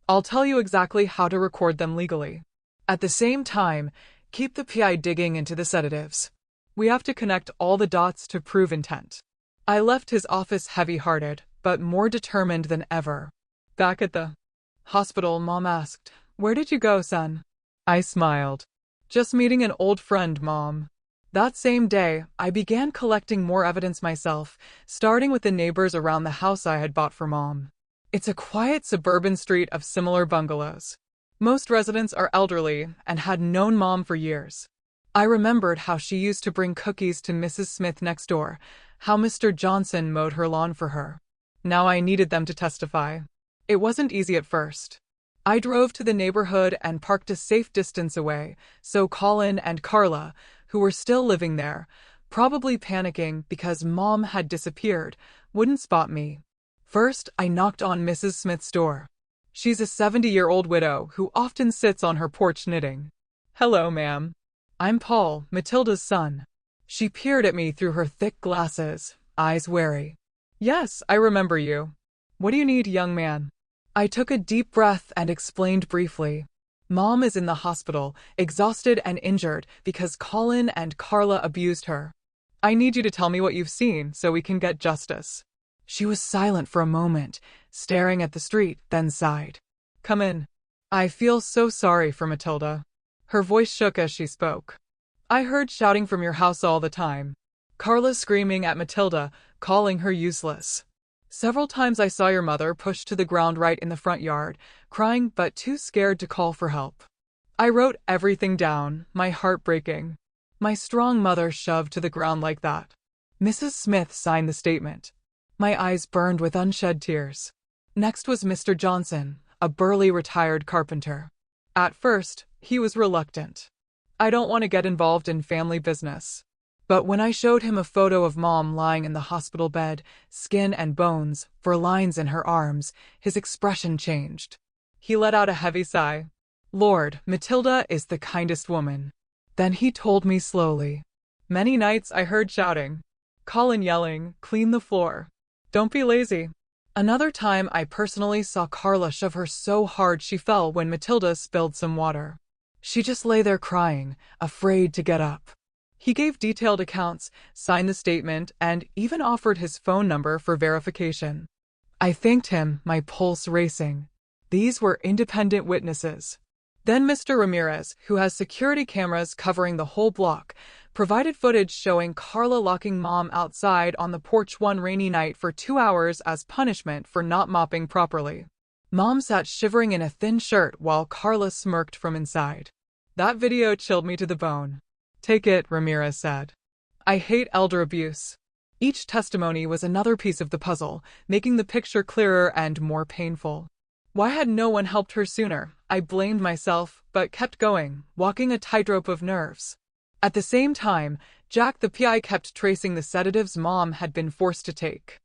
I'll tell you exactly how to record them legally. At the same time, keep the PI digging into the sedatives. We have to connect all the dots to prove intent." I left his office heavy-hearted, but more determined than ever. Back at the hospital, Mom asked, "Where did you go, son?" I smiled. "Just meeting an old friend, Mom." That same day, I began collecting more evidence myself, starting with the neighbors around the house I had bought for Mom. It's a quiet suburban street of similar bungalows. Most residents are elderly and had known Mom for years. I remembered how she used to bring cookies to Mrs. Smith next door, how Mr. Johnson mowed her lawn for her. Now I needed them to testify. It wasn't easy at first. I drove to the neighborhood and parked a safe distance away, so Colin and Carla, who were still living there, probably panicking because Mom had disappeared, wouldn't spot me. First, I knocked on Mrs. Smith's door. She's a 70-year-old widow who often sits on her porch knitting. "Hello, ma'am. I'm Paul, Matilda's son." She peered at me through her thick glasses, eyes wary. "Yes, I remember you. What do you need, young man?" I took a deep breath and explained briefly. Mom is in the hospital, exhausted and injured because Colin and Carla abused her. I need you to tell me what you've seen so we can get justice. She was silent for a moment, staring at the street, then sighed. "Come in. I feel so sorry for Matilda." Her voice shook as she spoke. "I heard shouting from your house all the time. Carla screaming at Matilda, calling her useless. Several times I saw your mother pushed to the ground right in the front yard, crying but too scared to call for help." I wrote everything down, my heart breaking. My strong mother shoved to the ground like that. Mrs. Smith signed the statement. My eyes burned with unshed tears. Next was Mr. Johnson, a burly retired carpenter. At first, he was reluctant. "I don't want to get involved in family business." But when I showed him a photo of Mom lying in the hospital bed, skin and bones, for lines in her arms, his expression changed. He let out a heavy sigh. "Lord, Matilda is the kindest woman." Then he told me slowly. "Many nights I heard shouting. Colin yelling, 'Clean the floor. Don't be lazy.' Another time I personally saw Carla shove her so hard she fell when Matilda spilled some water. She just lay there crying, afraid to get up." He gave detailed accounts, signed the statement, and even offered his phone number for verification. I thanked him, my pulse racing. These were independent witnesses. Then Mr. Ramirez, who has security cameras covering the whole block, provided footage showing Carla locking Mom outside on the porch one rainy night for 2 hours as punishment for not mopping properly. Mom sat shivering in a thin shirt while Carla smirked from inside. That video chilled me to the bone. "Take it," Ramirez said. I hate elder abuse. Each testimony was another piece of the puzzle, making the picture clearer and more painful. Why had no one helped her sooner? I blamed myself, but kept going, walking a tightrope of nerves. At the same time, Jack the PI kept tracing the sedatives Mom had been forced to take.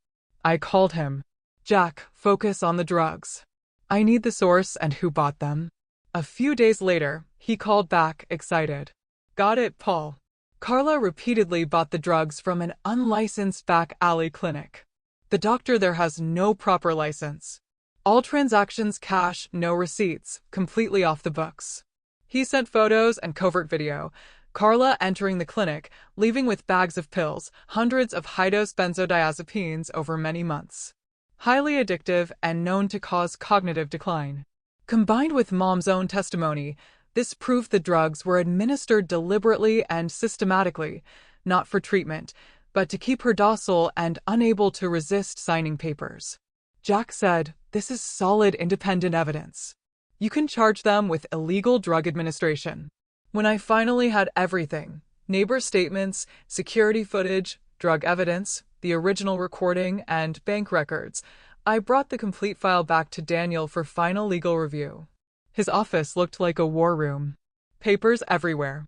I called him. "Jack, focus on the drugs. I need the source and who bought them." A few days later, he called back, excited. "Got it, Paul. Carla repeatedly bought the drugs from an unlicensed back alley clinic. The doctor there has no proper license. All transactions cash, no receipts, completely off the books." He sent photos and covert video. Carla entering the clinic, leaving with bags of pills, hundreds of high-dose benzodiazepines over many months. Highly addictive and known to cause cognitive decline. Combined with Mom's own testimony, this proved the drugs were administered deliberately and systematically, not for treatment, but to keep her docile and unable to resist signing papers. Jack said, "This is solid independent evidence. You can charge them with illegal drug administration." When I finally had everything, neighbor statements, security footage, drug evidence, the original recording, and bank records, I brought the complete file back to Daniel for final legal review. His office looked like a war room. Papers everywhere.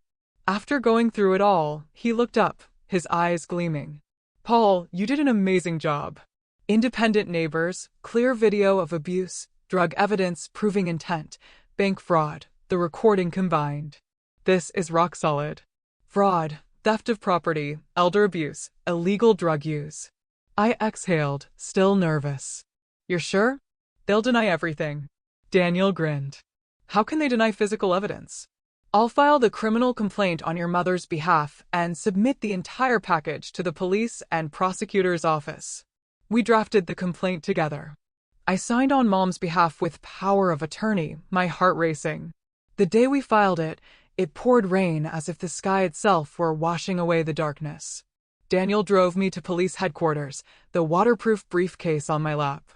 After going through it all, he looked up, his eyes gleaming. "Paul, you did an amazing job. Independent neighbors, clear video of abuse, drug evidence proving intent, bank fraud, the recording combined. This is rock solid. Fraud, theft of property, elder abuse, illegal drug use." I exhaled, still nervous. "You're sure? They'll deny everything." Daniel grinned. "How can they deny physical evidence? I'll file the criminal complaint on your mother's behalf and submit the entire package to the police and prosecutor's office." We drafted the complaint together. I signed on Mom's behalf with power of attorney, my heart racing. The day we filed it, it poured rain as if the sky itself were washing away the darkness. Daniel drove me to police headquarters, the waterproof briefcase on my lap.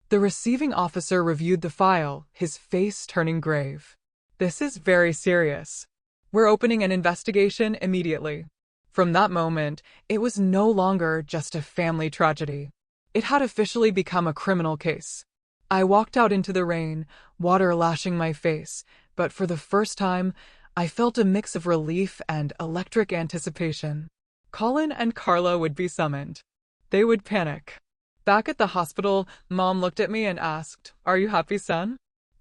The receiving officer reviewed the file, his face turning grave. "This is very serious." We're opening an investigation immediately." From that moment, it was no longer just a family tragedy. It had officially become a criminal case. I walked out into the rain, water lashing my face, but for the first time, I felt a mix of relief and electric anticipation. Colin and Carla would be summoned. They would panic. Back at the hospital, Mom looked at me and asked, "Are you happy, son?"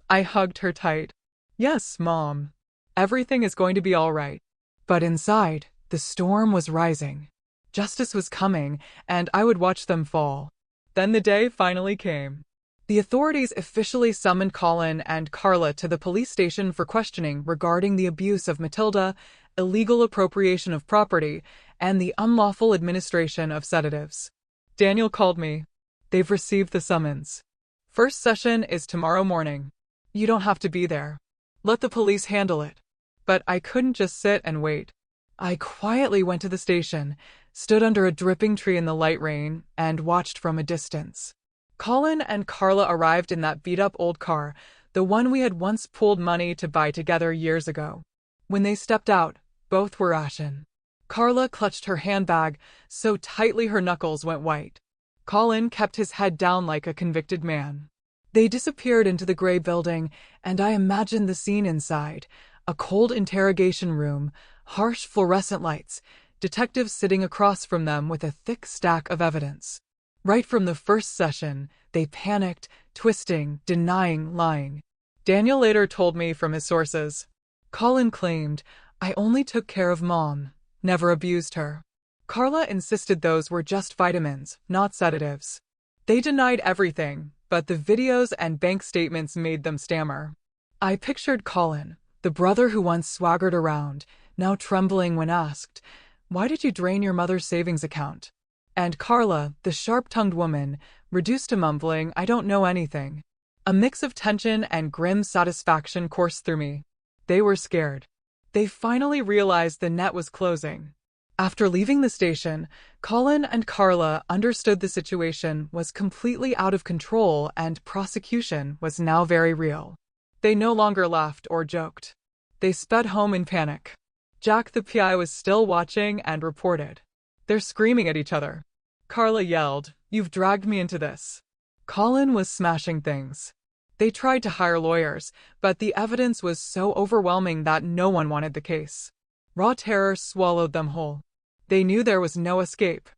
I hugged her tight. "Yes, Mom. Everything is going to be all right." But inside, the storm was rising. Justice was coming, and I would watch them fall. Then the day finally came. The authorities officially summoned Colin and Carla to the police station for questioning regarding the abuse of Matilda, illegal appropriation of property, and the unlawful administration of sedatives. Daniel called me. "They've received the summons. First session is tomorrow morning. You don't have to be there. Let the police handle it." But I couldn't just sit and wait. I quietly went to the station, stood under a dripping tree in the light rain, and watched from a distance. Colin and Carla arrived in that beat-up old car, the one we had once pooled money to buy together years ago. When they stepped out, both were ashen. Carla clutched her handbag so tightly her knuckles went white. Colin kept his head down like a convicted man. They disappeared into the gray building, and I imagined the scene inside. A cold interrogation room, harsh fluorescent lights, detectives sitting across from them with a thick stack of evidence. Right from the first session, they panicked, twisting, denying, lying. Daniel later told me from his sources. Colin claimed, "I only took care of Mom, never abused her." Carla insisted those were just vitamins, not sedatives. They denied everything, but the videos and bank statements made them stammer. I pictured Colin, the brother who once swaggered around, now trembling when asked, "Why did you drain your mother's savings account?" And Carla, the sharp-tongued woman, reduced to mumbling, "I don't know anything." A mix of tension and grim satisfaction coursed through me. They were scared. They finally realized the net was closing. After leaving the station, Colin and Carla understood the situation was completely out of control and prosecution was now very real. They no longer laughed or joked. They sped home in panic. Jack the PI was still watching and reported. "They're screaming at each other." Carla yelled, "You've dragged me into this." Colin was smashing things. They tried to hire lawyers, but the evidence was so overwhelming that no one wanted the case. Raw terror swallowed them whole. They knew there was no escape.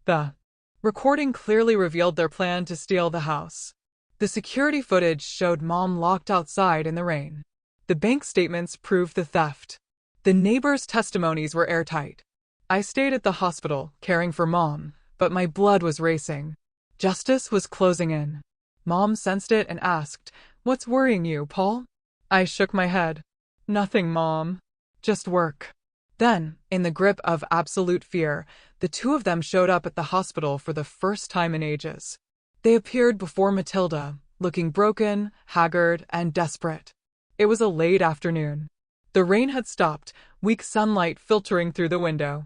The recording clearly revealed their plan to steal the house. The security footage showed Mom locked outside in the rain. The bank statements proved the theft. The neighbors' testimonies were airtight. I stayed at the hospital, caring for Mom, but my blood was racing. Justice was closing in. Mom sensed it and asked, "What's worrying you, Paul?" I shook my head. "Nothing, Mom. Just work." Then, in the grip of absolute fear, the two of them showed up at the hospital for the first time in ages. They appeared before Matilda, looking broken, haggard, and desperate. It was a late afternoon. The rain had stopped, weak sunlight filtering through the window.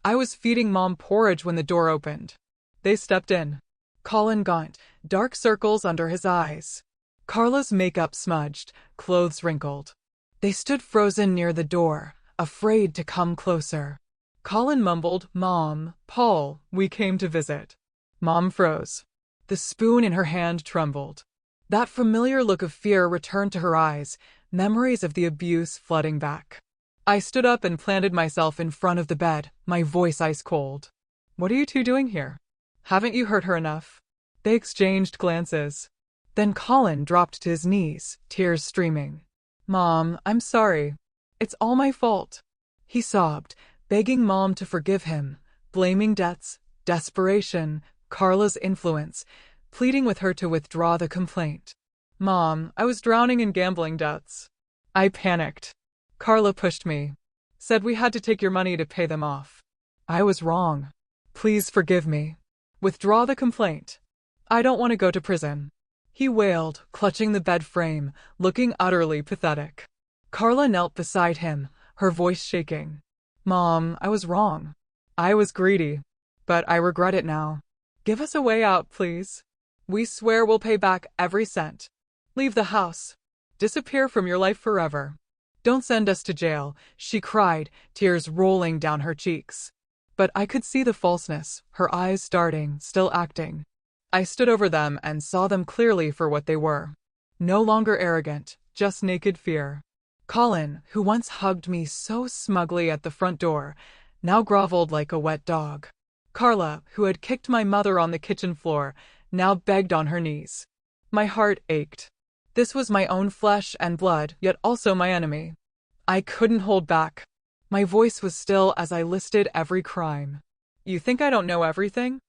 I was feeding Mom porridge when the door opened. They stepped in. Colin gaunt, dark circles under his eyes. Carla's makeup smudged, clothes wrinkled. They stood frozen near the door, afraid to come closer. Colin mumbled, "Mom, Paul, we came to visit." Mom froze. The spoon in her hand trembled. That familiar look of fear returned to her eyes, memories of the abuse flooding back. I stood up and planted myself in front of the bed, my voice ice cold. "What are you two doing here? Haven't you hurt her enough?" They exchanged glances. Then Colin dropped to his knees, tears streaming. "Mom, I'm sorry. It's all my fault." He sobbed, begging Mom to forgive him, blaming debts, desperation, Carla's influence, pleading with her to withdraw the complaint. "Mom, I was drowning in gambling debts." I panicked. Carla pushed me, said we had to take your money to pay them off. I was wrong. "Please forgive me. Withdraw the complaint. I don't want to go to prison." He wailed, clutching the bed frame, looking utterly pathetic. Carla knelt beside him, her voice shaking. "Mom, I was wrong. I was greedy. But I regret it now. Give us a way out, please. We swear we'll pay back every cent. Leave the house. Disappear from your life forever." Don't send us to jail, she cried, tears rolling down her cheeks. But I could see the falseness, her eyes darting, still acting. I stood over them and saw them clearly for what they were. No longer arrogant, just naked fear. Colin, who once hugged me so smugly at the front door, now groveled like a wet dog. Carla, who had kicked my mother on the kitchen floor, now begged on her knees. My heart ached. This was my own flesh and blood, yet also my enemy. I couldn't hold back. My voice was still as I listed every crime. You think I don't know everything?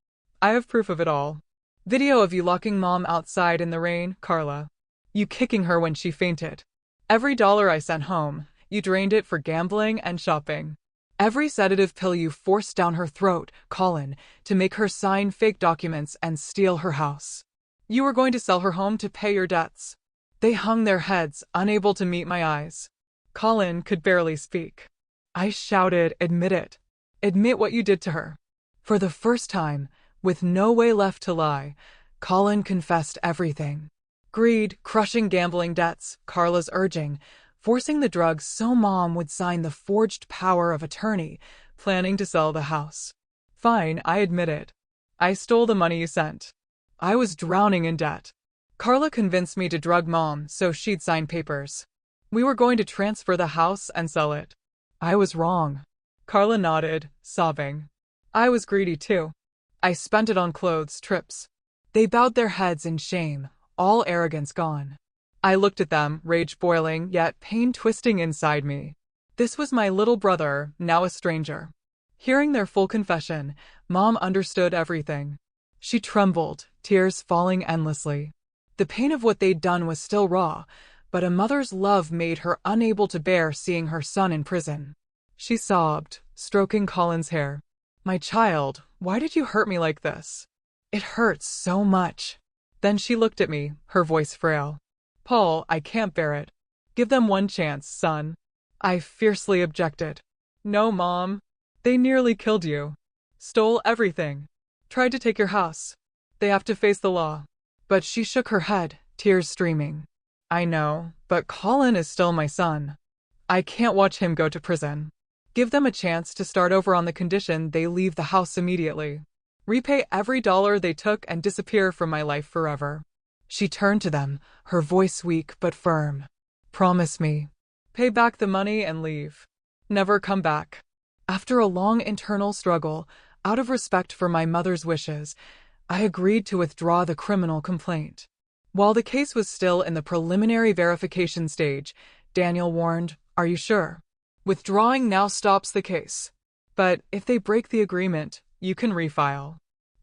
I have proof of it all. Video of you locking Mom outside in the rain, Carla. You kicking her when she fainted. Every dollar I sent home, you drained it for gambling and shopping. Every sedative pill you forced down her throat, Colin, to make her sign fake documents and steal her house. You were going to sell her home to pay your debts. They hung their heads, unable to meet my eyes. Colin could barely speak. I shouted, admit it. Admit what you did to her. For the first time, with no way left to lie, Colin confessed everything. Greed, crushing gambling debts, Carla's urging, forcing the drugs so Mom would sign the forged power of attorney, planning to sell the house. Fine, I admit it. I stole the money you sent. I was drowning in debt. Carla convinced me to drug Mom so she'd sign papers. We were going to transfer the house and sell it. I was wrong. Carla nodded, sobbing. I was greedy too. I spent it on clothes, trips. They bowed their heads in shame, all arrogance gone. I looked at them, rage boiling, yet pain twisting inside me. This was my little brother, now a stranger. Hearing their full confession, Mom understood everything. She trembled, tears falling endlessly. The pain of what they'd done was still raw, but a mother's love made her unable to bear seeing her son in prison. She sobbed, stroking Colin's hair. My child, why did you hurt me like this? It hurts so much. Then she looked at me, her voice frail. Paul, I can't bear it. Give them one chance, son. I fiercely objected. No, Mom. They nearly killed you. Stole everything. Tried to take your house. They have to face the law. But she shook her head, tears streaming. I know, but Colin is still my son. I can't watch him go to prison. Give them a chance to start over on the condition they leave the house immediately. Repay every dollar they took and disappear from my life forever. She turned to them, her voice weak but firm. Promise me. Pay back the money and leave. Never come back. After a long internal struggle, out of respect for my mother's wishes, I agreed to withdraw the criminal complaint. While the case was still in the preliminary verification stage, Daniel warned, Are you sure? Withdrawing now stops the case. But if they break the agreement, you can refile.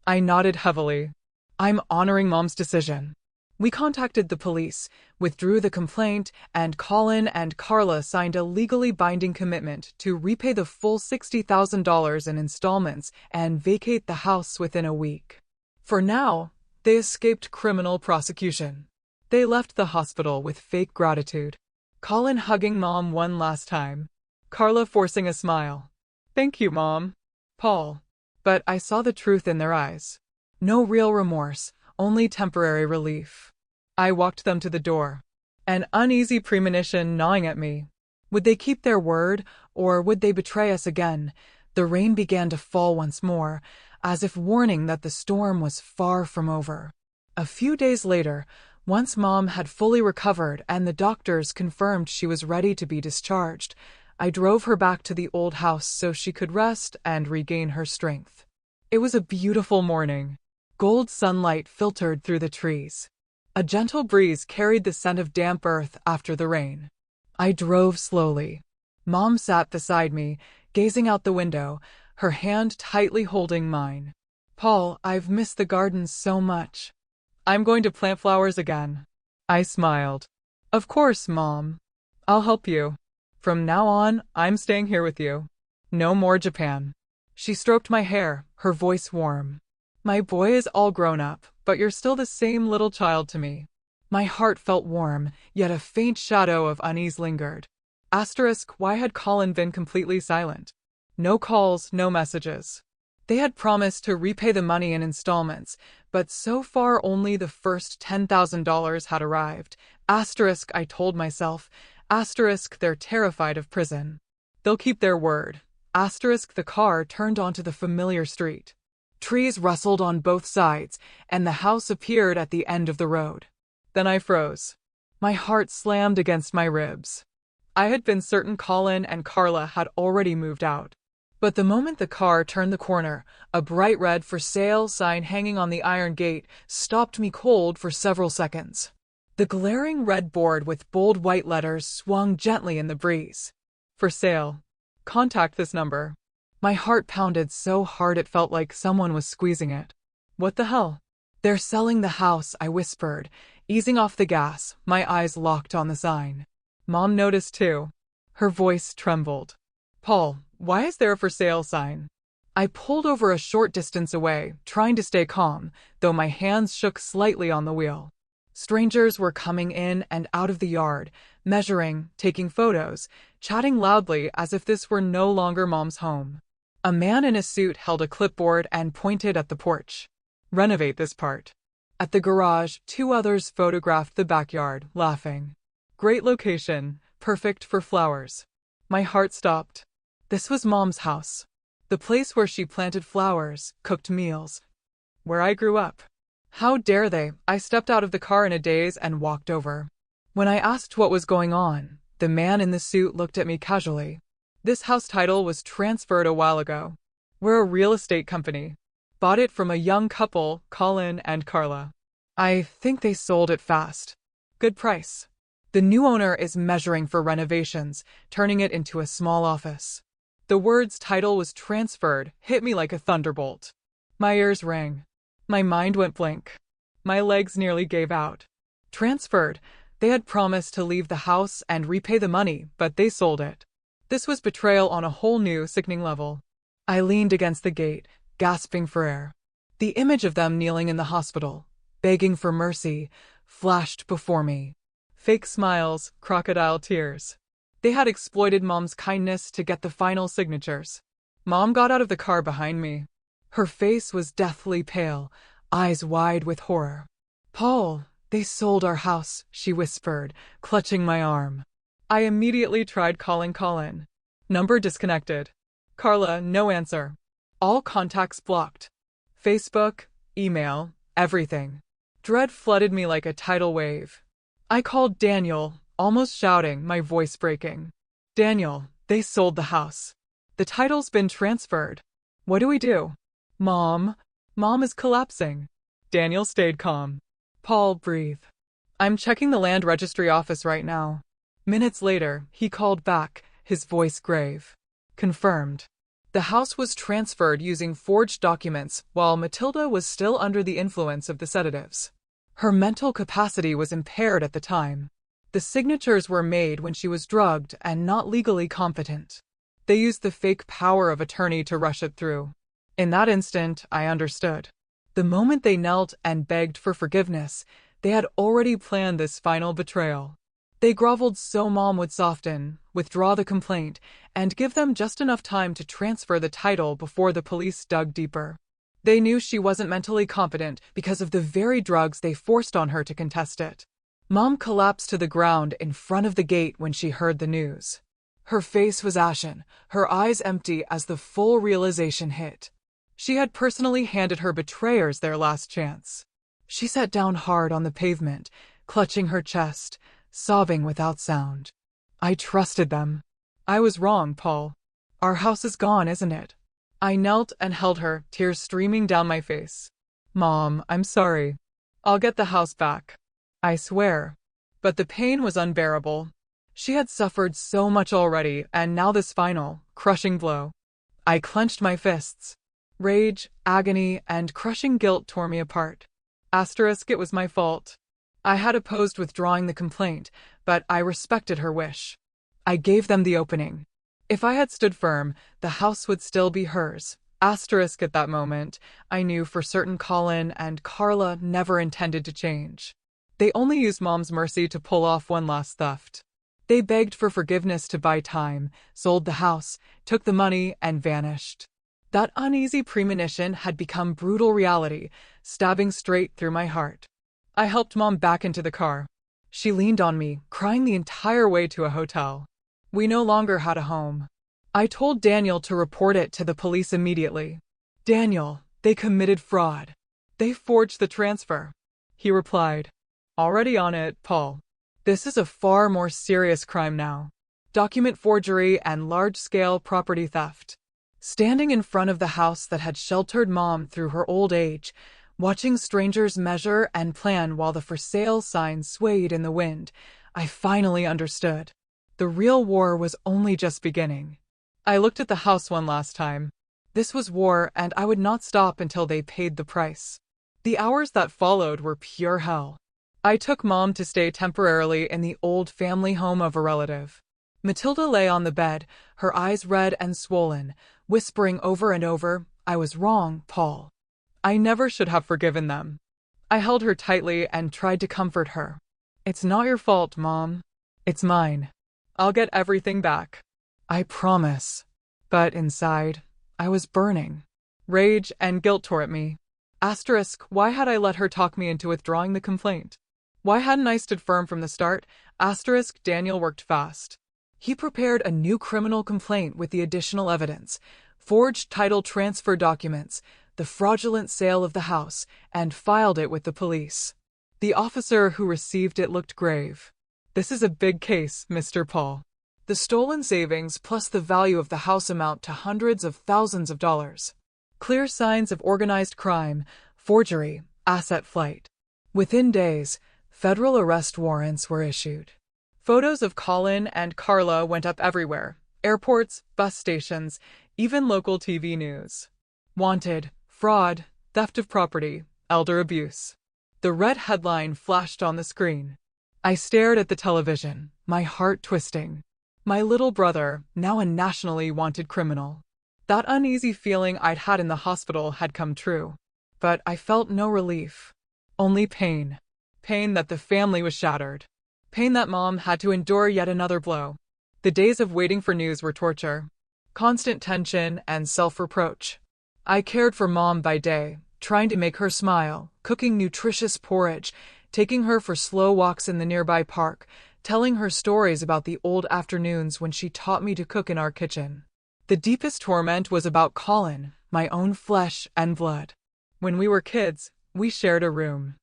I nodded heavily. I'm honoring Mom's decision. We contacted the police, withdrew the complaint, and Colin and Carla signed a legally binding commitment to repay the full $60,000 in installments and vacate the house within a week. For now, they escaped criminal prosecution. They left the hospital with fake gratitude. Colin hugging Mom one last time. Carla forcing a smile. Thank you, Mom. Paul. But I saw the truth in their eyes. No real remorse, only temporary relief. I walked them to the door. An uneasy premonition gnawing at me. Would they keep their word, or would they betray us again? The rain began to fall once more, as if warning that the storm was far from over. A few days later, once Mom had fully recovered and the doctors confirmed she was ready to be discharged, I drove her back to the old house so she could rest and regain her strength. It was a beautiful morning. Gold sunlight filtered through the trees. A gentle breeze carried the scent of damp earth after the rain. I drove slowly. Mom sat beside me, gazing out the window, her hand tightly holding mine. Paul, I've missed the garden so much. I'm going to plant flowers again. I smiled. Of course, Mom. I'll help you. From now on, I'm staying here with you. No more Japan. She stroked my hair, her voice warm. My boy is all grown up, but you're still the same little child to me. My heart felt warm, yet a faint shadow of unease lingered. Why had Colin been completely silent? No calls, no messages. They had promised to repay the money in installments, but so far only the first $10,000 had arrived. I told myself, Asterisk, they're terrified of prison. They'll keep their word. Asterisk, the car turned onto the familiar street. Trees rustled on both sides, and the house appeared at the end of the road. Then I froze. My heart slammed against my ribs. I had been certain Colin and Carla had already moved out. But the moment the car turned the corner, a bright red "For Sale" sign hanging on the iron gate stopped me cold for several seconds. The glaring red board with bold white letters swung gently in the breeze. For sale. Contact this number. My heart pounded so hard it felt like someone was squeezing it. What the hell? They're selling the house, I whispered, easing off the gas, my eyes locked on the sign. Mom noticed too. Her voice trembled. Paul, why is there a "For Sale" sign? I pulled over a short distance away, trying to stay calm, though my hands shook slightly on the wheel. Strangers were coming in and out of the yard, measuring, taking photos, chatting loudly as if this were no longer Mom's home. A man in a suit held a clipboard and pointed at the porch. Renovate this part. At the garage, two others photographed the backyard, laughing. Great location, perfect for flowers. My heart stopped. This was Mom's house. The place where she planted flowers, cooked meals. Where I grew up. How dare they? I stepped out of the car in a daze and walked over. When I asked what was going on, the man in the suit looked at me casually. This house title was transferred a while ago. We're a real estate company. Bought it from a young couple, Colin and Carla. I think they sold it fast. Good price. The new owner is measuring for renovations, turning it into a small office. The words "title was transferred" hit me like a thunderbolt. My ears rang. My mind went blank. My legs nearly gave out. Transferred. They had promised to leave the house and repay the money, but they sold it. This was betrayal on a whole new, sickening level. I leaned against the gate, gasping for air. The image of them kneeling in the hospital, begging for mercy, flashed before me. Fake smiles, crocodile tears. They had exploited Mom's kindness to get the final signatures. Mom got out of the car behind me. Her face was deathly pale, eyes wide with horror. Paul, they sold our house, she whispered, clutching my arm. I immediately tried calling Colin. Number disconnected. Carla, no answer. All contacts blocked. Facebook, email, everything. Dread flooded me like a tidal wave. I called Daniel, almost shouting, my voice breaking. Daniel, they sold the house. The title's been transferred. What do we do? Mom is collapsing. Daniel stayed calm. Paul, breathe. I'm checking the land registry office right now. Minutes later, he called back, his voice grave. Confirmed. The house was transferred using forged documents while Matilda was still under the influence of the sedatives. Her mental capacity was impaired at the time. The signatures were made when she was drugged and not legally competent. They used the fake power of attorney to rush it through. In that instant, I understood. The moment they knelt and begged for forgiveness, they had already planned this final betrayal. They groveled so Mom would soften, withdraw the complaint, and give them just enough time to transfer the title before the police dug deeper. They knew she wasn't mentally competent because of the very drugs they forced on her to contest it. Mom collapsed to the ground in front of the gate when she heard the news. Her face was ashen, her eyes empty as the full realization hit. She had personally handed her betrayers their last chance. She sat down hard on the pavement, clutching her chest, sobbing without sound. I trusted them. I was wrong, Paul. Our house is gone, isn't it? I knelt and held her, tears streaming down my face. Mom, I'm sorry. I'll get the house back. I swear. But the pain was unbearable. She had suffered so much already, and now this final, crushing blow. I clenched my fists. Rage, agony, and crushing guilt tore me apart. Asterisk, it was my fault. I had opposed withdrawing the complaint, but I respected her wish. I gave them the opening. If I had stood firm, the house would still be hers. Asterisk, at that moment, I knew for certain Colin and Carla never intended to change. They only used Mom's mercy to pull off one last theft. They begged for forgiveness to buy time, sold the house, took the money, and vanished. That uneasy premonition had become brutal reality, stabbing straight through my heart. I helped Mom back into the car. She leaned on me, crying the entire way to a hotel. We no longer had a home. I told Daniel to report it to the police immediately. Daniel, they committed fraud. They forged the transfer. He replied, already on it, Paul. This is a far more serious crime now. Document forgery and large-scale property theft. Standing in front of the house that had sheltered Mom through her old age, watching strangers measure and plan while the for sale sign swayed in the wind, I finally understood. The real war was only just beginning. I looked at the house one last time. This was war, and I would not stop until they paid the price. The hours that followed were pure hell. I took Mom to stay temporarily in the old family home of a relative. Matilda lay on the bed, her eyes red and swollen, whispering over and over, I was wrong, Paul. I never should have forgiven them. I held her tightly and tried to comfort her. It's not your fault, Mom. It's mine. I'll get everything back. I promise. But inside, I was burning. Rage and guilt tore at me. Asterisk, why had I let her talk me into withdrawing the complaint? Why hadn't I stood firm from the start? Asterisk, Daniel worked fast. He prepared a new criminal complaint with the additional evidence, forged title transfer documents, the fraudulent sale of the house, and filed it with the police. The officer who received it looked grave. This is a big case, Mr. Paul. The stolen savings plus the value of the house amount to hundreds of thousands of dollars. Clear signs of organized crime, forgery, asset flight. Within days, federal arrest warrants were issued. Photos of Colin and Carla went up everywhere. Airports, bus stations, even local TV news. Wanted, fraud, theft of property, elder abuse. The red headline flashed on the screen. I stared at the television, my heart twisting. My little brother, now a nationally wanted criminal. That uneasy feeling I'd had in the hospital had come true. But I felt no relief. Only pain. Pain that the family was shattered. Pain that Mom had to endure yet another blow. The days of waiting for news were torture. Constant tension and self-reproach. I cared for Mom by day, trying to make her smile, cooking nutritious porridge, taking her for slow walks in the nearby park, telling her stories about the old afternoons when she taught me to cook in our kitchen. The deepest torment was about Colin, my own flesh and blood. When we were kids, we shared a room.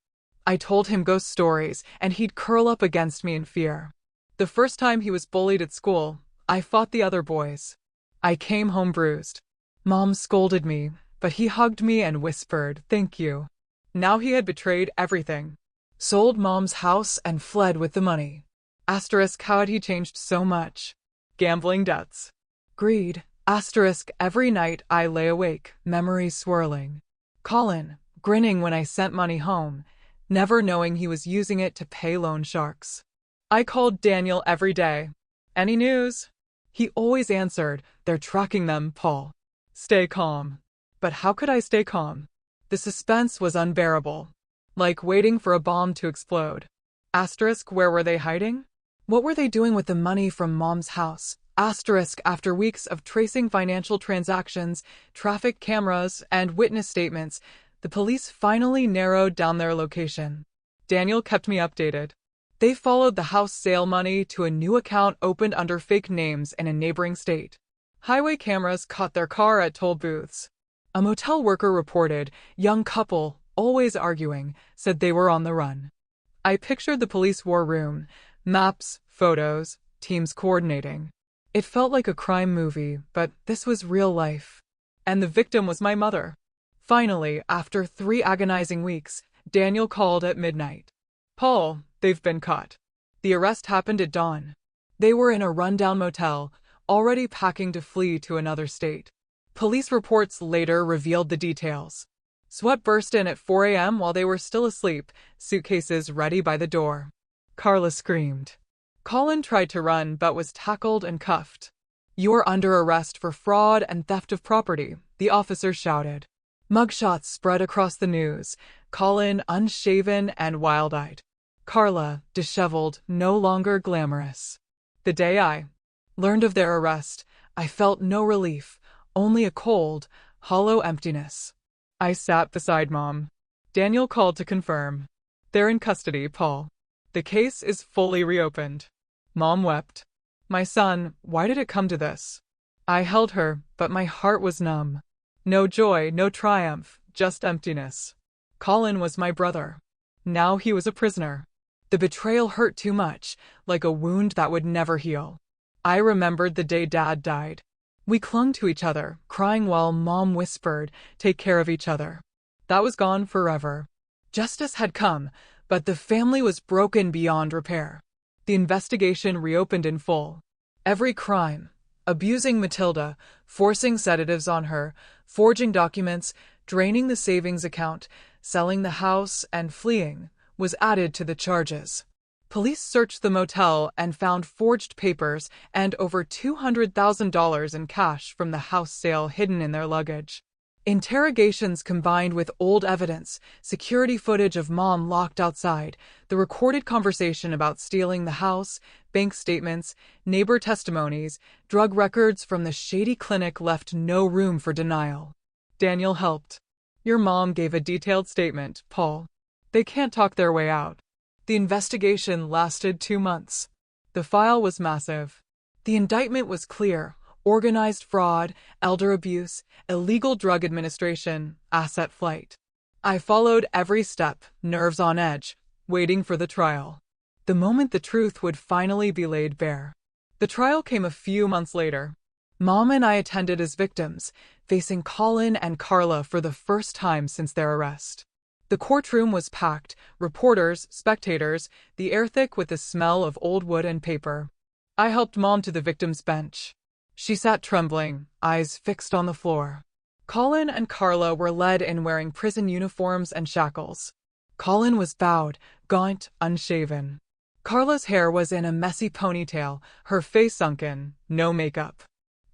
I told him ghost stories, and he'd curl up against me in fear. The first time he was bullied at school, I fought the other boys. I came home bruised. Mom scolded me, but he hugged me and whispered, "Thank you." Now he had betrayed everything. Sold Mom's house and fled with the money. Asterisk, how had he changed so much? Gambling debts. Greed. Asterisk, every night I lay awake, memories swirling. Colin, grinning when I sent money home, never knowing he was using it to pay loan sharks. I called Daniel every day. Any news? He always answered, they're tracking them, Paul. Stay calm. But how could I stay calm? The suspense was unbearable. Like waiting for a bomb to explode. Asterisk, where were they hiding? What were they doing with the money from Mom's house? Asterisk, after weeks of tracing financial transactions, traffic cameras, and witness statements, the police finally narrowed down their location. Daniel kept me updated. They followed the house sale money to a new account opened under fake names in a neighboring state. Highway cameras caught their car at toll booths. A motel worker reported, young couple, always arguing, said they were on the run. I pictured the police war room, maps, photos, teams coordinating. It felt like a crime movie, but this was real life. And the victim was my mother. Finally, after 3 agonizing weeks, Daniel called at midnight. Paul, they've been caught. The arrest happened at dawn. They were in a rundown motel, already packing to flee to another state. Police reports later revealed the details. Sweat burst in at 4 a.m. while they were still asleep, suitcases ready by the door. Carla screamed. Colin tried to run but was tackled and cuffed. You're under arrest for fraud and theft of property, the officer shouted. Mugshots spread across the news, Colin unshaven and wild-eyed. Carla, disheveled, no longer glamorous. The day I learned of their arrest, I felt no relief, only a cold, hollow emptiness. I sat beside Mom. Daniel called to confirm. They're in custody, Paul. The case is fully reopened. Mom wept. My son, why did it come to this? I held her, but my heart was numb. No joy, no triumph, just emptiness. Colin was my brother. Now he was a prisoner. The betrayal hurt too much, like a wound that would never heal. I remembered the day Dad died. We clung to each other, crying while Mom whispered, "Take care of each other." That was gone forever. Justice had come, but the family was broken beyond repair. The investigation reopened in full. Every crime, abusing Matilda, forcing sedatives on her, forging documents, draining the savings account, selling the house, and fleeing, was added to the charges. Police searched the motel and found forged papers and over $200,000 in cash from the house sale hidden in their luggage. Interrogations combined with old evidence, security footage of Mom locked outside, the recorded conversation about stealing the house, bank statements, neighbor testimonies, drug records from the shady clinic left no room for denial. Daniel helped. Your mom gave a detailed statement, Paul. They can't talk their way out. The investigation lasted 2 months. The file was massive. The indictment was clear: organized fraud, elder abuse, illegal drug administration, asset flight. I followed every step, nerves on edge, waiting for the trial. The moment the truth would finally be laid bare. The trial came a few months later. Mom and I attended as victims, facing Colin and Carla for the first time since their arrest. The courtroom was packed, reporters, spectators, the air thick with the smell of old wood and paper. I helped Mom to the victim's bench. She sat trembling, eyes fixed on the floor. Colin and Carla were led in wearing prison uniforms and shackles. Colin was bowed, gaunt, unshaven. Carla's hair was in a messy ponytail, her face sunken, no makeup.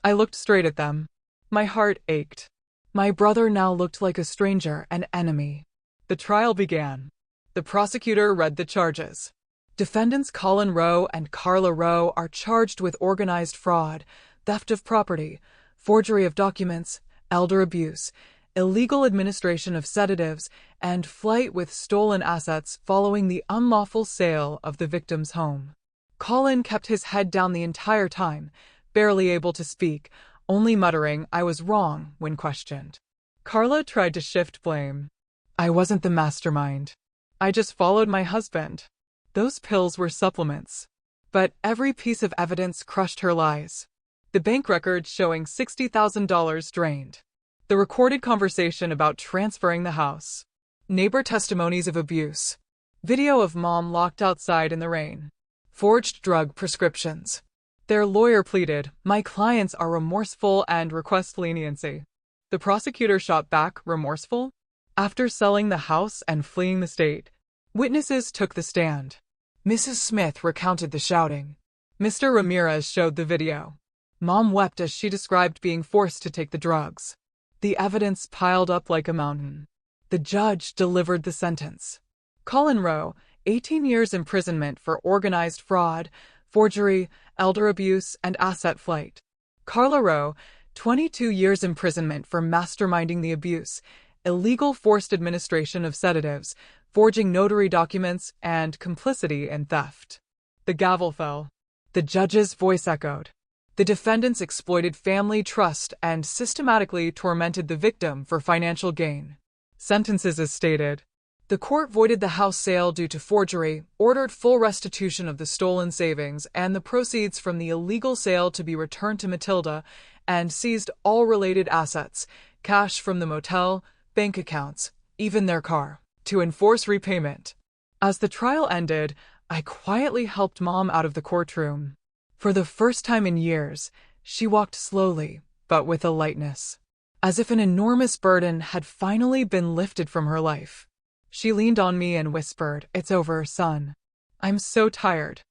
I looked straight at them. My heart ached. My brother now looked like a stranger, an enemy. The trial began. The prosecutor read the charges. Defendants Colin Rowe and Carla Rowe are charged with organized fraud, theft of property, forgery of documents, elder abuse, illegal administration of sedatives, and flight with stolen assets following the unlawful sale of the victim's home. Colin kept his head down the entire time, barely able to speak, only muttering, "I was wrong," when questioned. Carla tried to shift blame. I wasn't the mastermind. I just followed my husband. Those pills were supplements. But every piece of evidence crushed her lies. The bank records showing $60,000 drained. The recorded conversation about transferring the house. Neighbor testimonies of abuse. Video of Mom locked outside in the rain. Forged drug prescriptions. Their lawyer pleaded, "My clients are remorseful and request leniency." The prosecutor shot back, "Remorseful?" After selling the house and fleeing the state, witnesses took the stand. Mrs. Smith recounted the shouting. Mr. Ramirez showed the video. Mom wept as she described being forced to take the drugs. The evidence piled up like a mountain. The judge delivered the sentence. Colin Rowe, 18 years imprisonment for organized fraud, forgery, elder abuse, and asset flight. Carla Rowe, 22 years imprisonment for masterminding the abuse, illegal forced administration of sedatives, forging notary documents, and complicity in theft. The gavel fell. The judge's voice echoed. The defendants exploited family trust and systematically tormented the victim for financial gain. Sentences as stated. The court voided the house sale due to forgery, ordered full restitution of the stolen savings and the proceeds from the illegal sale to be returned to Matilda, and seized all related assets, cash from the motel, bank accounts, even their car, to enforce repayment. As the trial ended, I quietly helped Mom out of the courtroom. For the first time in years, she walked slowly, but with a lightness, as if an enormous burden had finally been lifted from her life. She leaned on me and whispered, "It's over, son. I'm so tired."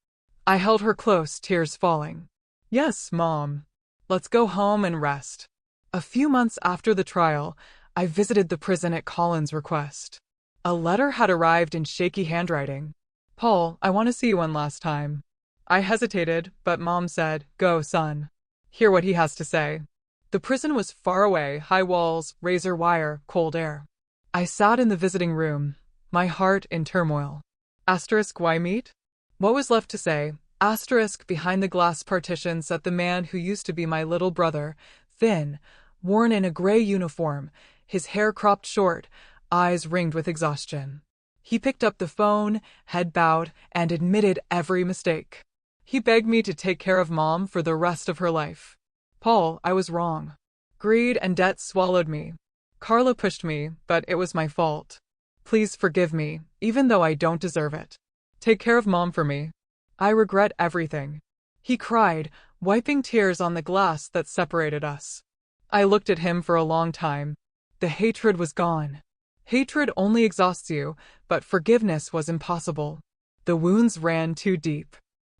I held her close, tears falling. "Yes, Mom. Let's go home and rest." A few months after the trial, I visited the prison at Colin's request. A letter had arrived in shaky handwriting. "Paul, I want to see you one last time." I hesitated, but Mom said, "Go, son. Hear what he has to say." The prison was far away, high walls, razor wire, cold air. I sat in the visiting room, my heart in turmoil. Asterisk why meet? What was left to say? Asterisk behind the glass partition sat the man who used to be my little brother, thin, worn in a gray uniform, his hair cropped short, eyes ringed with exhaustion. He picked up the phone, head bowed, and admitted every mistake. He begged me to take care of Mom for the rest of her life. Paul, I was wrong. Greed and debt swallowed me. Carla pushed me, but it was my fault. Please forgive me, even though I don't deserve it. Take care of Mom for me. I regret everything. He cried, wiping tears on the glass that separated us. I looked at him for a long time. The hatred was gone. Hatred only exhausts you, but forgiveness was impossible. The wounds ran too deep.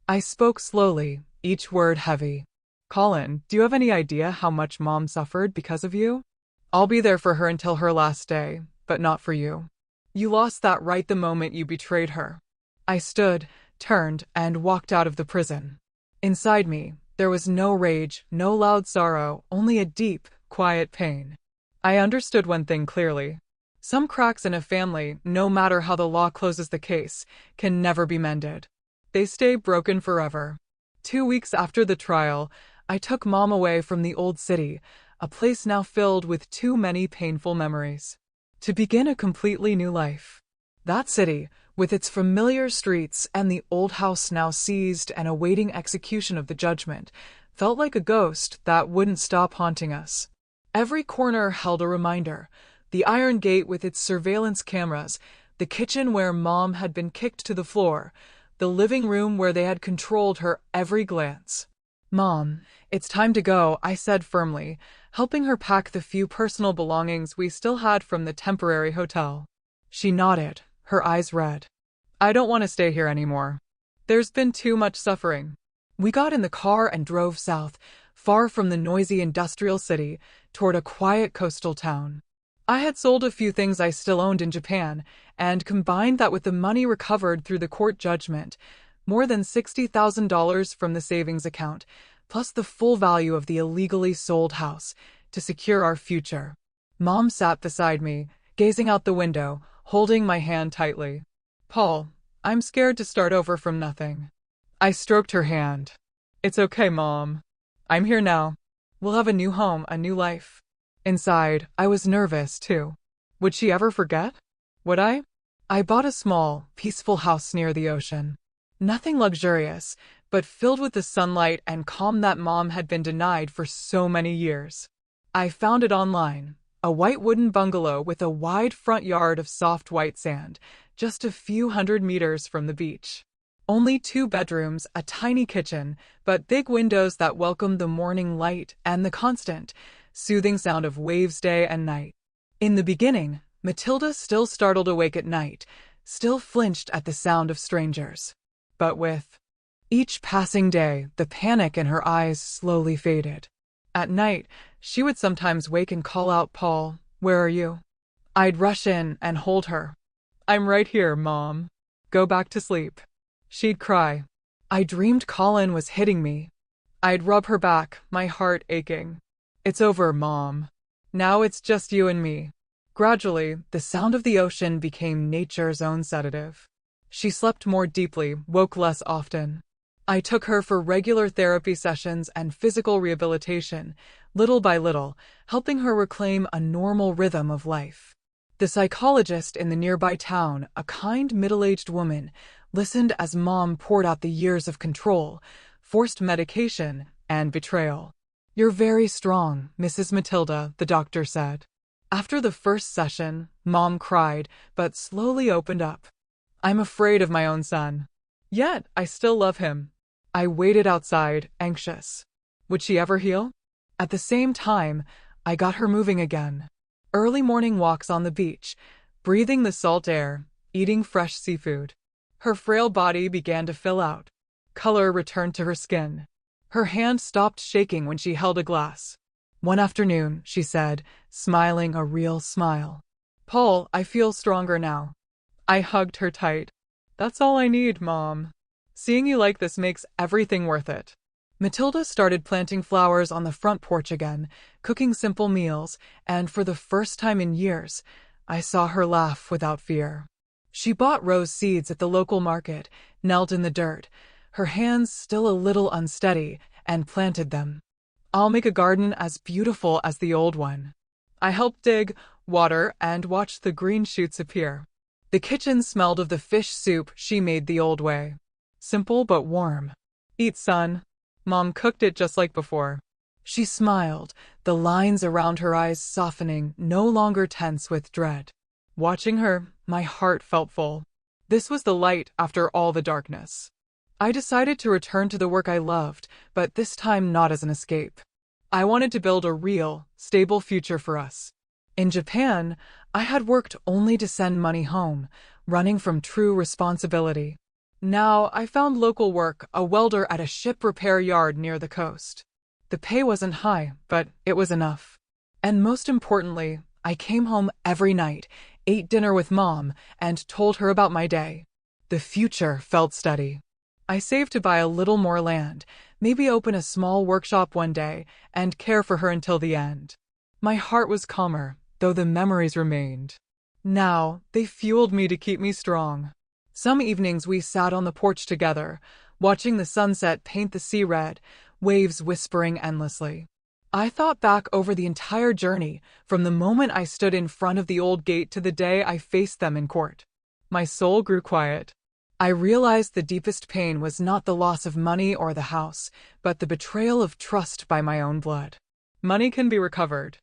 I spoke slowly, each word heavy. Colin, do you have any idea how much Mom suffered because of you? I'll be there for her until her last day, but not for you. You lost that right the moment you betrayed her. I stood, turned, and walked out of the prison. Inside me, there was no rage, no loud sorrow, only a deep, quiet pain. I understood one thing clearly. Some cracks in a family, no matter how the law closes the case, can never be mended. They stay broken forever. 2 weeks after the trial, I took Mom away from the old city, a place now filled with too many painful memories, to begin a completely new life. That city, with its familiar streets and the old house now seized and awaiting execution of the judgment, felt like a ghost that wouldn't stop haunting us. Every corner held a reminder: the iron gate with its surveillance cameras, the kitchen where Mom had been kicked to the floor, the living room where they had controlled her every glance. Mom, it's time to go, I said firmly, helping her pack the few personal belongings we still had from the temporary hotel. She nodded, her eyes red. I don't want to stay here anymore. There's been too much suffering. We got in the car and drove south, far from the noisy industrial city, toward a quiet coastal town. I had sold a few things I still owned in Japan, and combined that with the money recovered through the court judgment, more than $60,000 from the savings account, plus the full value of the illegally sold house, to secure our future. Mom sat beside me, gazing out the window, holding my hand tightly. Paul, I'm scared to start over from nothing. I stroked her hand. It's okay, Mom. I'm here now. We'll have a new home, a new life. Inside, I was nervous, too. Would she ever forget? Would I? I bought a small, peaceful house near the ocean. Nothing luxurious, but filled with the sunlight and calm that Mom had been denied for so many years. I found it online, a white wooden bungalow with a wide front yard of soft white sand, just a few hundred meters from the beach. Only 2 bedrooms, a tiny kitchen, but big windows that welcomed the morning light and the constant, soothing sound of waves day and night. In the beginning, Matilda still startled awake at night, still flinched at the sound of strangers. But with each passing day, the panic in her eyes slowly faded. At night, she would sometimes wake and call out, Paul, where are you? I'd rush in and hold her. I'm right here, Mom. Go back to sleep. She'd cry. I dreamed Colin was hitting me. I'd rub her back, my heart aching. It's over, Mom. Now it's just you and me. Gradually, the sound of the ocean became nature's own sedative. She slept more deeply, woke less often. I took her for regular therapy sessions and physical rehabilitation, little by little, helping her reclaim a normal rhythm of life. The psychologist in the nearby town, a kind middle-aged woman, listened as Mom poured out the years of control, forced medication, and betrayal. You're very strong, Mrs. Matilda, the doctor said. After the first session, Mom cried, but slowly opened up. I'm afraid of my own son. Yet, I still love him. I waited outside, anxious. Would she ever heal? At the same time, I got her moving again. Early morning walks on the beach, breathing the salt air, eating fresh seafood. Her frail body began to fill out. Color returned to her skin. Her hand stopped shaking when she held a glass. One afternoon, she said, smiling a real smile. Paul, I feel stronger now. I hugged her tight. That's all I need, Mom. Seeing you like this makes everything worth it. Matilda started planting flowers on the front porch again, cooking simple meals, and for the first time in years, I saw her laugh without fear. She bought rose seeds at the local market, knelt in the dirt, her hands still a little unsteady, and planted them. I'll make a garden as beautiful as the old one. I helped dig, water, and watched the green shoots appear. The kitchen smelled of the fish soup she made the old way. Simple but warm. Eat, son. Mom cooked it just like before. She smiled, the lines around her eyes softening, no longer tense with dread. Watching her, my heart felt full. This was the light after all the darkness. I decided to return to the work I loved, but this time not as an escape. I wanted to build a real, stable future for us. In Japan, I had worked only to send money home, running from true responsibility. Now, I found local work, a welder at a ship repair yard near the coast. The pay wasn't high, but it was enough. And most importantly, I came home every night, ate dinner with Mom, and told her about my day. The future felt steady. I saved to buy a little more land, maybe open a small workshop one day, and care for her until the end. My heart was calmer, though the memories remained. Now, they fueled me to keep me strong. Some evenings we sat on the porch together, watching the sunset paint the sea red, waves whispering endlessly. I thought back over the entire journey, from the moment I stood in front of the old gate to the day I faced them in court. My soul grew quiet. I realized the deepest pain was not the loss of money or the house, but the betrayal of trust by my own blood. Money can be recovered.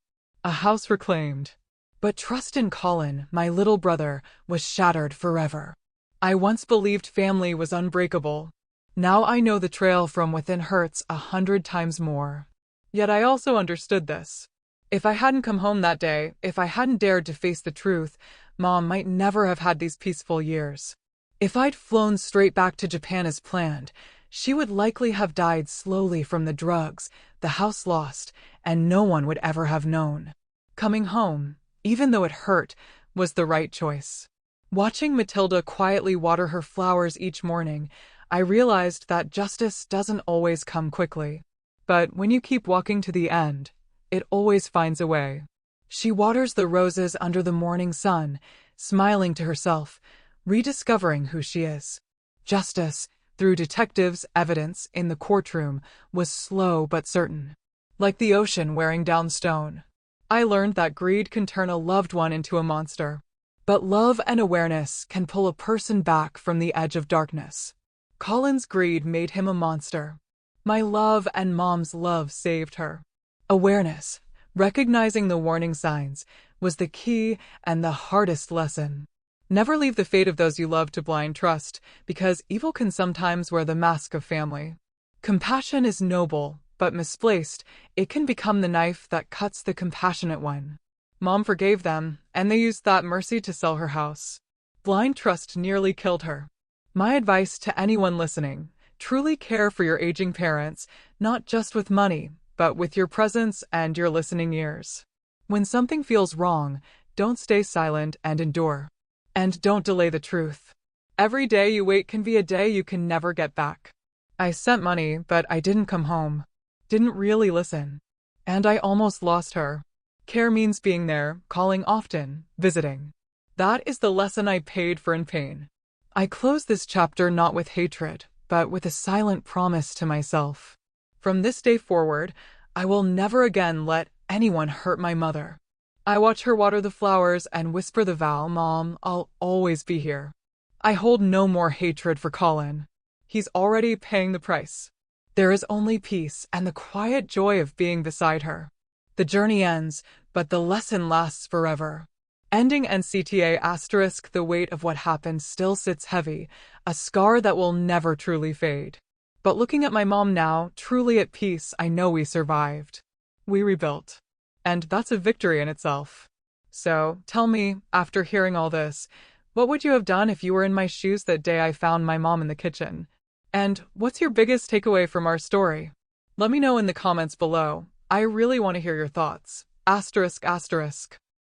A house reclaimed. But trust in Colin, my little brother, was shattered forever. I once believed family was unbreakable. Now I know the trail from within hurts 100 times more. Yet I also understood this. If I hadn't come home that day, if I hadn't dared to face the truth, Mom might never have had these peaceful years. If I'd flown straight back to Japan as planned, she would likely have died slowly from the drugs, the house lost, and no one would ever have known. Coming home, even though it hurt, was the right choice. Watching Matilda quietly water her flowers each morning, I realized that justice doesn't always come quickly. But when you keep walking to the end, it always finds a way. She waters the roses under the morning sun, smiling to herself, rediscovering who she is. Justice, through detectives' evidence in the courtroom, was slow but certain. Like the ocean wearing down stone. I learned that greed can turn a loved one into a monster. But love and awareness can pull a person back from the edge of darkness. Colin's greed made him a monster. My love and Mom's love saved her. Awareness, recognizing the warning signs, was the key and the hardest lesson. Never leave the fate of those you love to blind trust, because evil can sometimes wear the mask of family. Compassion is noble, but misplaced, it can become the knife that cuts the compassionate one. Mom forgave them, and they used that mercy to sell her house. Blind trust nearly killed her. My advice to anyone listening: truly care for your aging parents, not just with money, but with your presence and your listening ears. When something feels wrong, don't stay silent and endure. And don't delay the truth. Every day you wait can be a day you can never get back. I sent money, but I didn't come home. Didn't really listen. And I almost lost her. Care means being there, calling often, visiting. That is the lesson I paid for in pain. I close this chapter not with hatred, but with a silent promise to myself. From this day forward, I will never again let anyone hurt my mother. I watch her water the flowers and whisper the vow, Mom, I'll always be here. I hold no more hatred for Colin. He's already paying the price. There is only peace and the quiet joy of being beside her. The journey ends, but the lesson lasts forever. Ending NCTA*, the weight of what happened still sits heavy, a scar that will never truly fade. But looking at my mom now, truly at peace, I know we survived. We rebuilt. And that's a victory in itself. So, tell me, after hearing all this, what would you have done if you were in my shoes that day I found my mom in the kitchen? And what's your biggest takeaway from our story? Let me know in the comments below. I really want to hear your thoughts. ***.